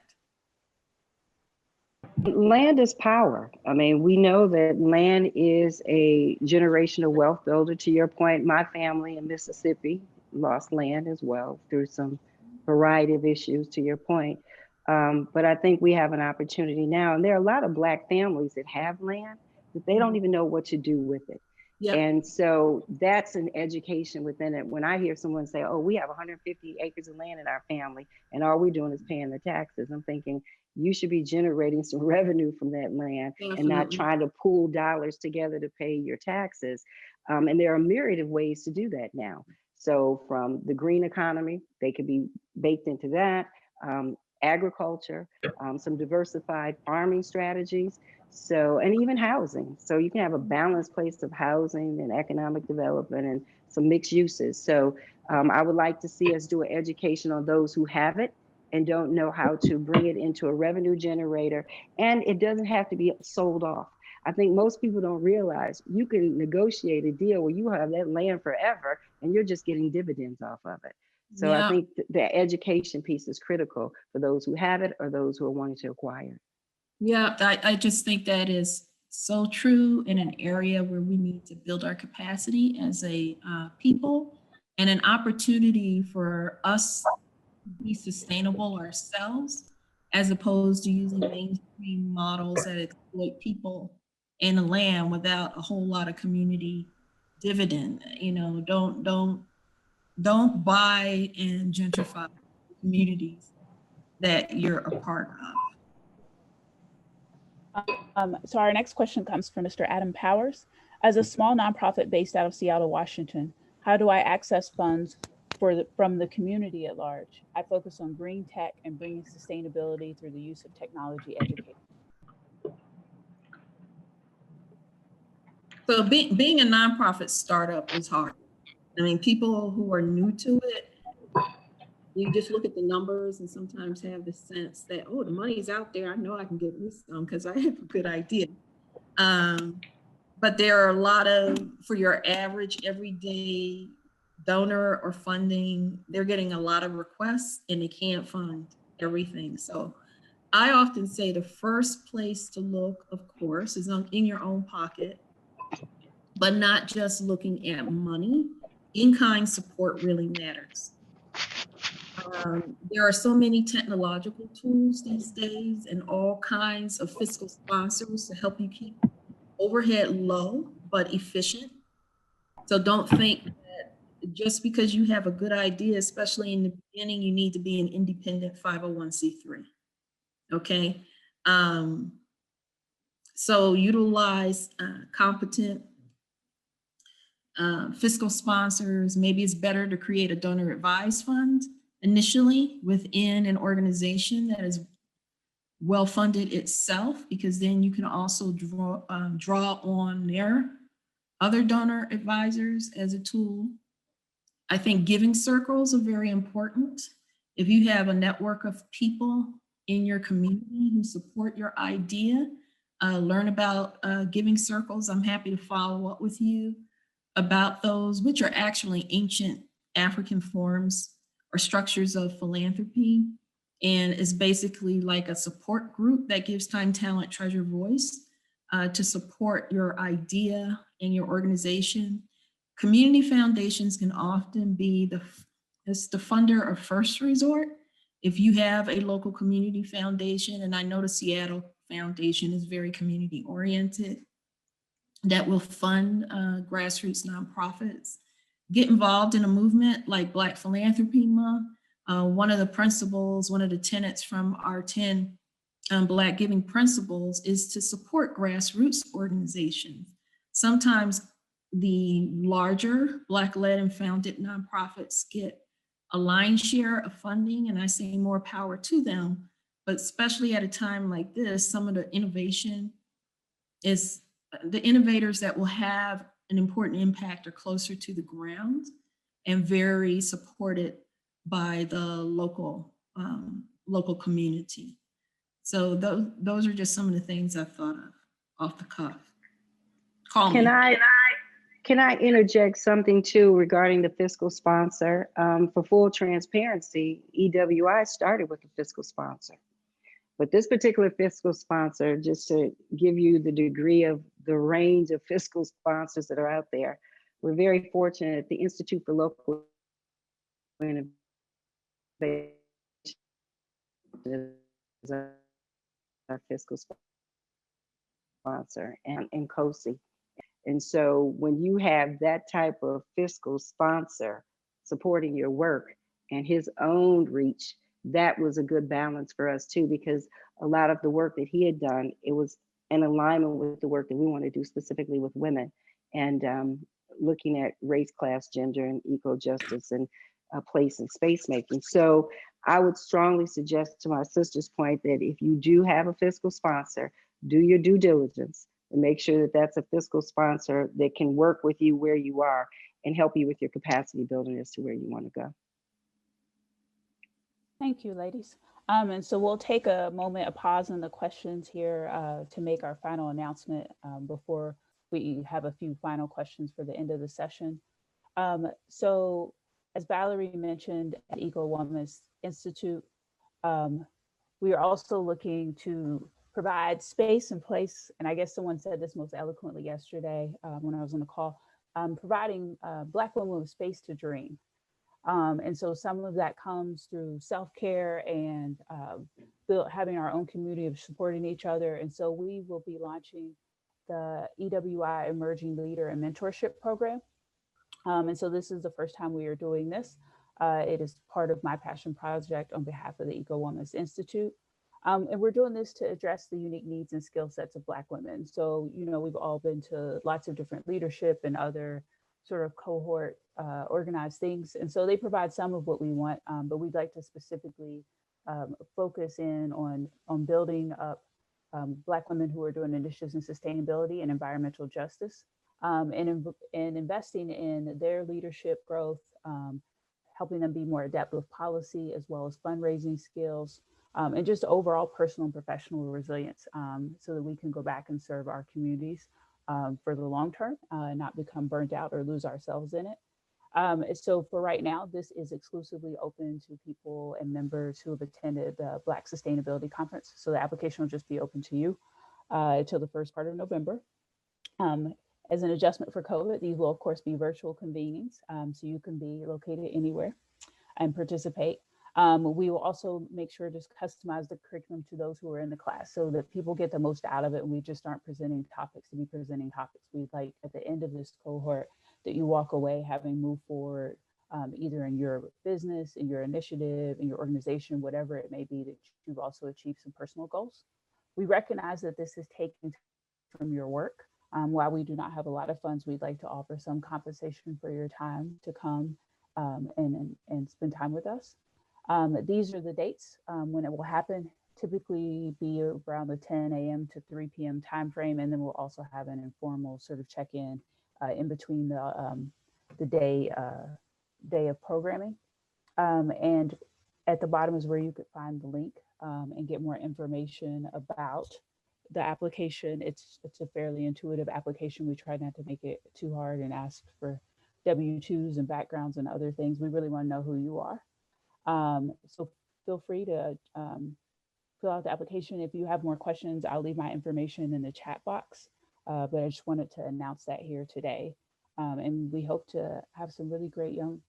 Land is power. I mean, we know that land is a generational wealth builder. To your point, my family in Mississippi lost land as well through some variety of issues, to your point. But I think we have an opportunity now, and there are a lot of Black families that have land, but they don't even know what to do with it. Yep. And so that's an education within it. When I hear someone say, oh, we have 150 acres of land in our family, and all we're doing is paying the taxes, I'm thinking, you should be generating some revenue from that land. Definitely. And not trying to pool dollars together to pay your taxes. And there are a myriad of ways to do that now. So from the green economy, they could be baked into that, agriculture, some diversified farming strategies. So, and even housing. So you can have a balanced place of housing and economic development and some mixed uses. So I would like to see us do an education on those who have it and don't know how to bring it into a revenue generator. And it doesn't have to be sold off. I think most people don't realize you can negotiate a deal where you have that land forever and you're just getting dividends off of it. So I Yeah, think the education piece is critical for those who have it or those who are wanting to acquire. yeah, I just think that is so true in an area where we need to build our capacity as a people, and an opportunity for us to be sustainable ourselves, as opposed to using mainstream models that exploit people and the land without a whole lot of community dividend. You know, don't buy and gentrify communities that you're a part of. So our next question comes from Mr. Adam Powers. As a small nonprofit based out of Seattle, Washington, how do I access funds from the community at large? I focus on green tech and bringing sustainability through the use of technology education. So being a nonprofit startup is hard. I mean, people who are new to it, you just look at the numbers and sometimes have the sense that, oh, the money's out there. I know I can get me some because I have a good idea. But there are a lot of, for your average everyday donor or funding, they're getting a lot of requests and they can't fund everything. So I often say the first place to look, of course, is in your own pocket, but not just looking at money. In-kind support really matters. There are so many technological tools these days and all kinds of fiscal sponsors to help you keep overhead low but efficient. So don't think that just because you have a good idea, especially in the beginning, you need to be an independent 501c3. Okay. So utilize competent fiscal sponsors. Maybe it's better to create a donor advised fund initially within an organization that is well funded itself, because then you can also draw on their other donor advisors as a tool. I think giving circles are very important. If you have a network of people in your community who support your idea, learn about giving circles. I'm happy to follow up with you about those, which are actually ancient African forms or structures of philanthropy. And is basically like a support group that gives time, talent, treasure, voice to support your idea and your organization. Community foundations can often be the funder of first resort. If you have a local community foundation, and I know the Seattle Foundation is very community oriented, that will fund grassroots nonprofits. Get involved in a movement like Black Philanthropy Month. One of the principles, one of the tenets from our 10 Black giving principles is to support grassroots organizations. Sometimes the larger Black-led and founded nonprofits get a lion's share of funding, and I say more power to them, but especially at a time like this, some of the innovation is, the innovators that will have an important impact are closer to the ground and very supported by the local community. So those are just some of the things I thought of off the cuff. Call me. Can I interject something too regarding the fiscal sponsor? For full transparency, EWI started with a fiscal sponsor. But this particular fiscal sponsor, just to give you the degree of the range of fiscal sponsors that are out there, we're very fortunate at the Institute for Local Innovation is our fiscal sponsor, and COSI. And so when you have that type of fiscal sponsor supporting your work and his own reach, that was a good balance for us too, because a lot of the work that he had done, it was in alignment with the work that we want to do specifically with women, and looking at race, class, gender, and eco-justice, and place and space making. So I would strongly suggest, to my sister's point, that if you do have a fiscal sponsor, do your due diligence and make sure that that's a fiscal sponsor that can work with you where you are and help you with your capacity building as to where you want to go. Thank you, ladies. And so we'll take a moment, a pause in the questions here to make our final announcement before we have a few final questions for the end of the session. So as Valerie mentioned at EcoWomanist Institute, we are also looking to provide space and place, and I guess someone said this most eloquently yesterday when I was on the call, providing Black women with space to dream. And so some of that comes through self-care and having our own community of supporting each other. And so we will be launching the EWI Emerging Leader and Mentorship Program. And so this is the first time we are doing this. It is part of my passion project on behalf of the EcoWomanist Institute. And we're doing this to address the unique needs and skill sets of Black women. So, you know, we've all been to lots of different leadership and other sort of cohort organized things. And so they provide some of what we want, but we'd like to specifically focus in on building up Black women who are doing initiatives in sustainability and environmental justice, and investing in their leadership growth, helping them be more adept with policy as well as fundraising skills, and just overall personal and professional resilience, so that we can go back and serve our communities for the long term, and not become burnt out or lose ourselves in it. So for right now, this is exclusively open to people and members who have attended the Black Sustainability Conference. So the application will just be open to you until the first part of November. As an adjustment for COVID, these will of course be virtual convenings, so you can be located anywhere and participate. We will also make sure to customize the curriculum to those who are in the class so that people get the most out of it, and we just aren't presenting topics to be presenting topics. We'd like at the end of this cohort that you walk away having moved forward, either in your business, in your initiative, in your organization, whatever it may be, that you've also achieved some personal goals. We recognize that this is taking from your work. While we do not have a lot of funds, we'd like to offer some compensation for your time to come and spend time with us. These are the dates when it will happen, typically be around the 10 a.m. to 3 p.m. timeframe. And then we'll also have an informal sort of check-in in between the day of programming. And at the bottom is where you could find the link and get more information about the application. It's a fairly intuitive application. We try not to make it too hard and ask for W-2s and backgrounds and other things. We really want to know who you are. So feel free to fill out the application. If you have more questions, I'll leave my information in the chat box. But I just wanted to announce that here today. And we hope to have some really great young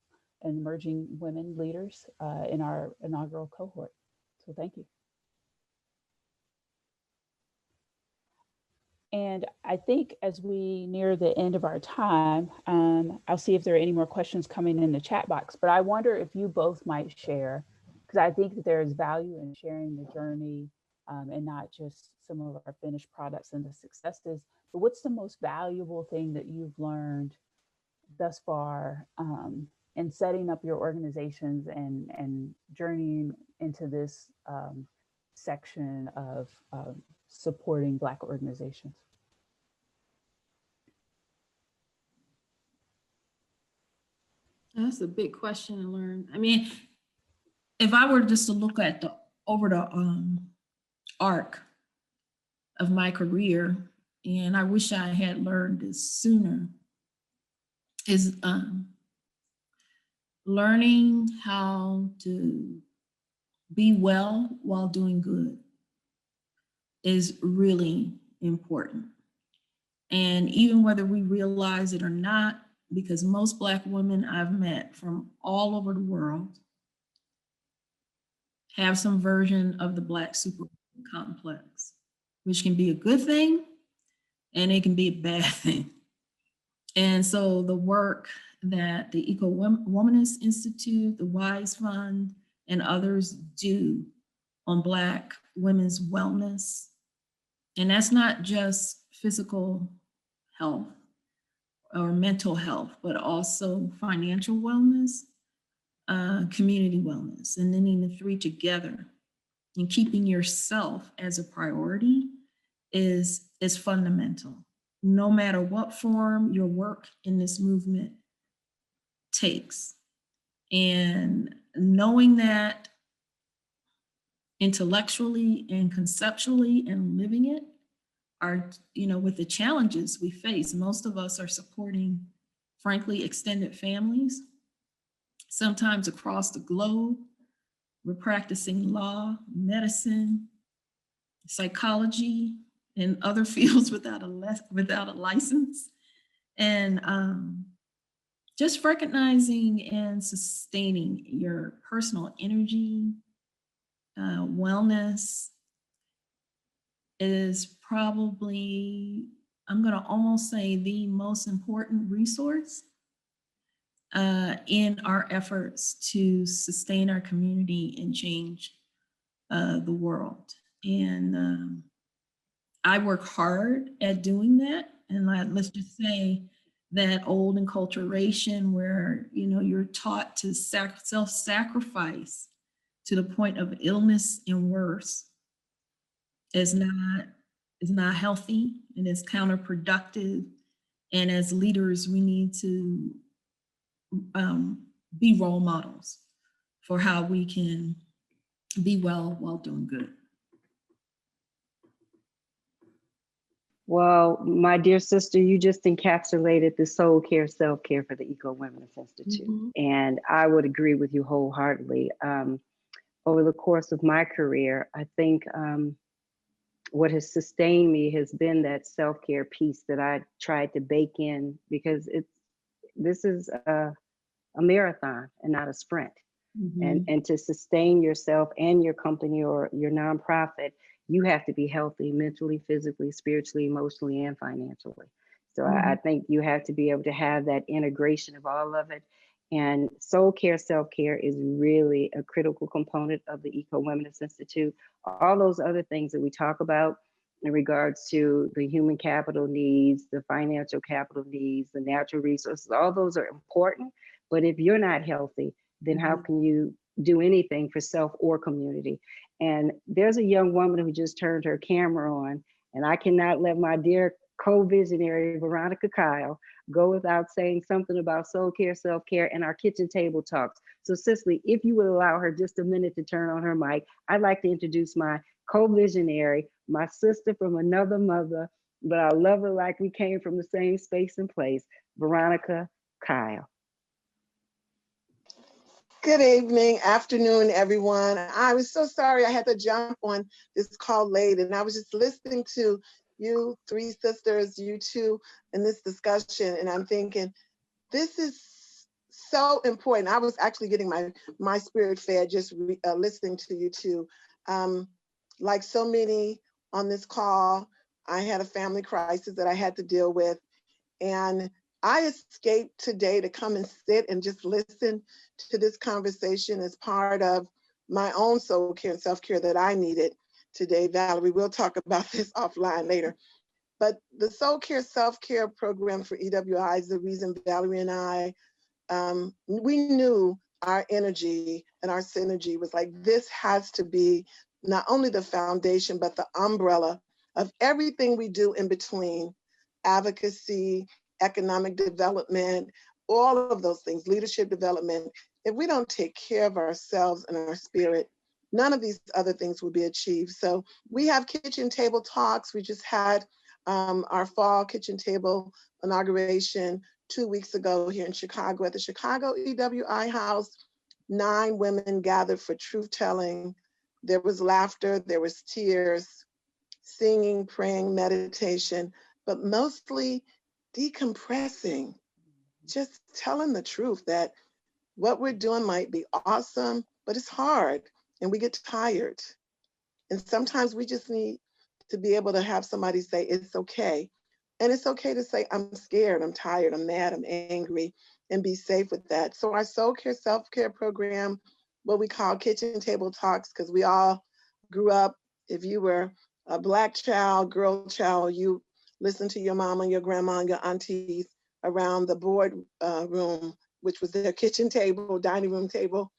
and emerging women leaders in our inaugural cohort. So thank you. And I think as we near the end of our time, I'll see if there are any more questions coming in the chat box, but I wonder if you both might share, because I think that there is value in sharing the journey and not just some of our finished products and the successes, but what's the most valuable thing that you've learned thus far in setting up your organizations and journeying into this section of supporting Black organizations? That's a big question to learn. I mean, if I were just to look at over the arc of my career, and I wish I had learned this sooner, is learning how to be well while doing good is really important. And even whether we realize it or not, because most Black women I've met from all over the world have some version of the Black super complex, which can be a good thing and it can be a bad thing. And so the work that the EcoWomanist Institute, the WISE Fund, and others do on Black women's wellness, and that's not just physical health or mental health, but also financial wellness, community wellness, and then the three together and keeping yourself as a priority is fundamental, no matter what form your work in this movement takes. And knowing that intellectually and conceptually and living it are, with the challenges we face, most of us are supporting frankly, extended families, sometimes across the globe. We're practicing law, medicine, psychology, and other fields without a license. And just recognizing and sustaining your personal energy, wellness is probably, I'm going to almost say, the most important resource in our efforts to sustain our community and change the world. And I work hard at doing that. And let's just say that old enculturation where, you know, you're taught to self-sacrifice to the point of illness and worse is not healthy and is counterproductive. And as leaders, we need to be role models for how we can be well while doing good. Well, my dear sister, you just encapsulated the soul care, self-care for the EcoWomanist Institute. Mm-hmm. And I would agree with you wholeheartedly. Over the course of my career, I think what has sustained me has been that self-care piece that I tried to bake in, because this is a marathon and not a sprint. Mm-hmm. And to sustain yourself and your company or your nonprofit, you have to be healthy mentally, physically, spiritually, emotionally, and financially. So I think you have to be able to have that integration of all of it. And soul care, self-care is really a critical component of the EcoWomanist Institute. All those other things that we talk about in regards to the human capital needs, the financial capital needs, the natural resources, all those are important. But if you're not healthy, then how can you do anything for self or community? And there's a young woman who just turned her camera on, and I cannot let my dear co-visionary Veronica Kyle go without saying something about soul care, self-care, and our kitchen table talks. So Cicely, if you would allow her just a minute to turn on her mic, I'd like to introduce my co-visionary, my sister from another mother, but I love her like we came from the same space and place, Veronica Kyle. Good evening, afternoon, everyone. I was so sorry I had to jump on this call late, and I was just listening to you three sisters, you two, in this discussion, and I'm thinking, this is so important. I was actually getting my spirit fed just listening to you two. Like so many on this call, I had a family crisis that I had to deal with, and I escaped today to come and sit and just listen to this conversation as part of my own soul care and self-care that I needed today. Valerie, we'll talk about this offline later. But the soul care, self-care program for EWI is the reason Valerie and I, we knew our energy and our synergy was like, this has to be not only the foundation, but the umbrella of everything we do in between: advocacy, economic development, all of those things, leadership development. If we don't take care of ourselves and our spirit, none of these other things will be achieved. So we have kitchen table talks. We just had our fall kitchen table inauguration 2 weeks ago here in Chicago at the Chicago EWI House. 9 women gathered for truth telling. There was laughter, there was tears, singing, praying, meditation, but mostly decompressing, just telling the truth that what we're doing might be awesome, but it's hard and we get tired. And sometimes we just need to be able to have somebody say, it's okay. And it's okay to say, I'm scared, I'm tired, I'm mad, I'm angry, and be safe with that. So our soul care, self-care program, what we call kitchen table talks, because we all grew up, if you were a Black child, girl child, you listened to your mama, your grandma, and your aunties around the board room, which was their kitchen table, dining room table,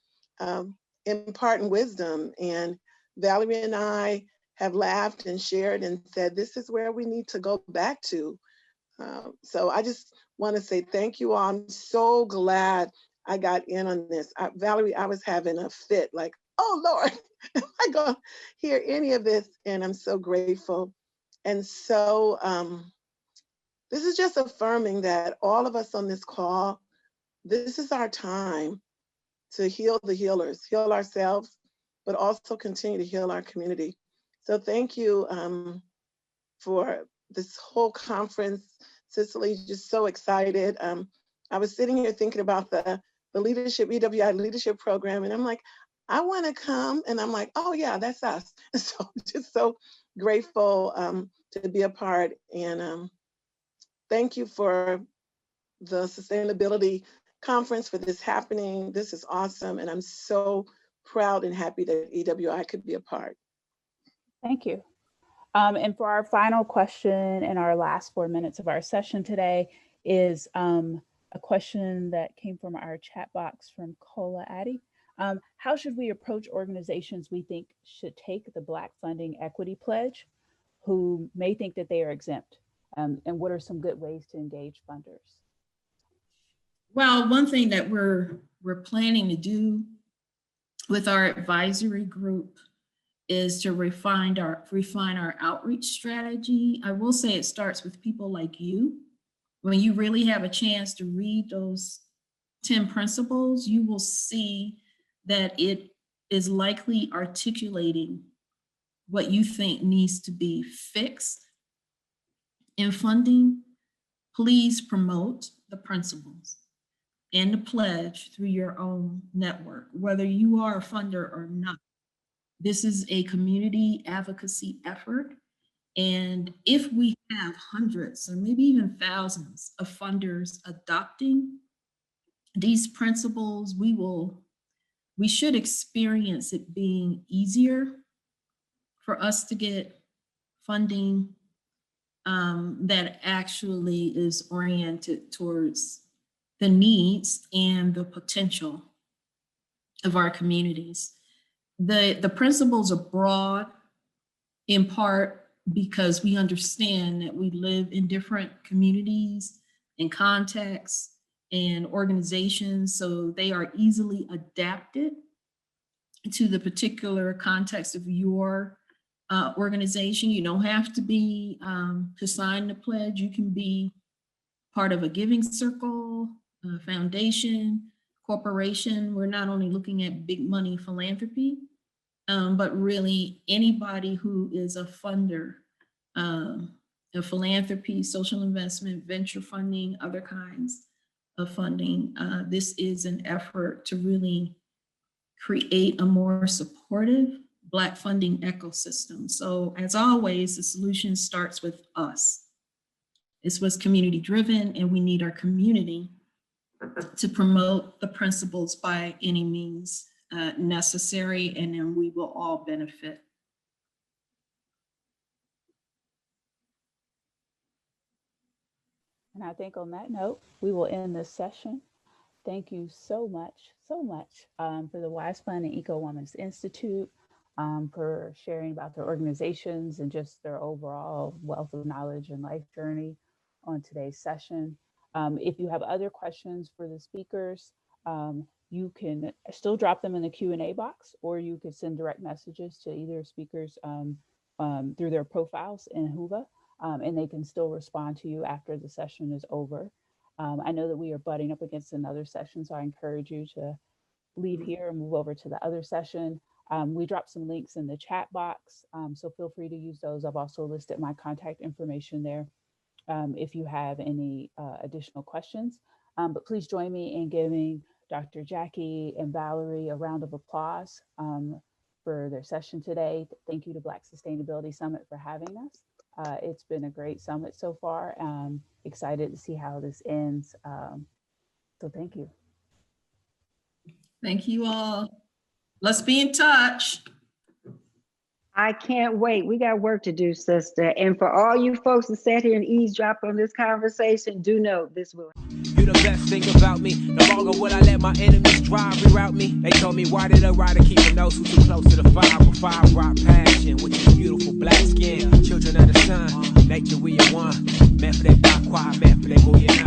imparting wisdom. And Valerie and I have laughed and shared and said, this is where we need to go back to. So I just want to say thank you all. I'm so glad I got in on this. Valerie, I was having a fit, like, oh Lord, am I going to hear any of this? And I'm so grateful. And so this is just affirming that all of us on this call, this is our time to heal the healers, heal ourselves, but also continue to heal our community. So thank you for this whole conference. Cicely, just so excited. I was sitting here thinking about the leadership, EWI leadership program, and I'm like, I want to come. And I'm like, oh yeah, that's us. So just so grateful to be a part. And thank you for the sustainability conference for this happening. This is awesome. And I'm so proud and happy that EWI could be a part. Thank you. And for our final question in our last 4 minutes of our session today is a question that came from our chat box from Kola Addy. How should we approach organizations we think should take the Black Funding Equity Pledge who may think that they are exempt? And what are some good ways to engage funders? Well, one thing that we're planning to do with our advisory group is to refine our outreach strategy. I will say it starts with people like you. When you really have a chance to read those 10 principles, you will see that it is likely articulating what you think needs to be fixed in funding. Please promote the principles and the pledge through your own network, whether you are a funder or not. This is a community advocacy effort. And if we have hundreds or maybe even thousands of funders adopting these principles, we should experience it being easier for us to get funding that actually is oriented towards the needs and the potential of our communities. The principles are broad in part because we understand that we live in different communities and contexts and organizations, so they are easily adapted to the particular context of your organization. You don't have to be to sign the pledge. You can be part of a giving circle, a foundation, corporation. We're not only looking at big money philanthropy, but really anybody who is a funder of philanthropy, social investment, venture funding, other kinds of funding. This is an effort to really create a more supportive Black funding ecosystem. So as always, the solution starts with us. This was community driven, and we need our community to promote the principles by any means necessary, and then we will all benefit. And I think on that note, we will end this session. Thank you so much for the Wise Plan and EcoWomanist Institute, for sharing about their organizations and just their overall wealth of knowledge and life journey on today's session. If you have other questions for the speakers, you can still drop them in the Q&A box, or you could send direct messages to either speakers through their profiles in Whova, and they can still respond to you after the session is over. I know that we are butting up against another session, so I encourage you to leave here and move over to the other session. We dropped some links in the chat box, so feel free to use those. I've also listed my contact information there if you have any additional questions. But please join me in giving Dr. Jackie and Valerie a round of applause for their session today. Thank you to Black Sustainability Summit for having us. It's been a great summit so far. Excited to see how this ends. So thank you. Thank you all. Let's be in touch. I can't wait. We got work to do, sister. And for all you folks that sat here and eavesdropped on this conversation, do know this will. You the best thing about me. No longer would I let my enemies drive, reroute me. They told me, why did a rider keep a nose who too close to the fire? With fire rock passion, with your beautiful black skin. Children of the sun, nature we are one. Meant for that Bakwa, meant for that Bouvier.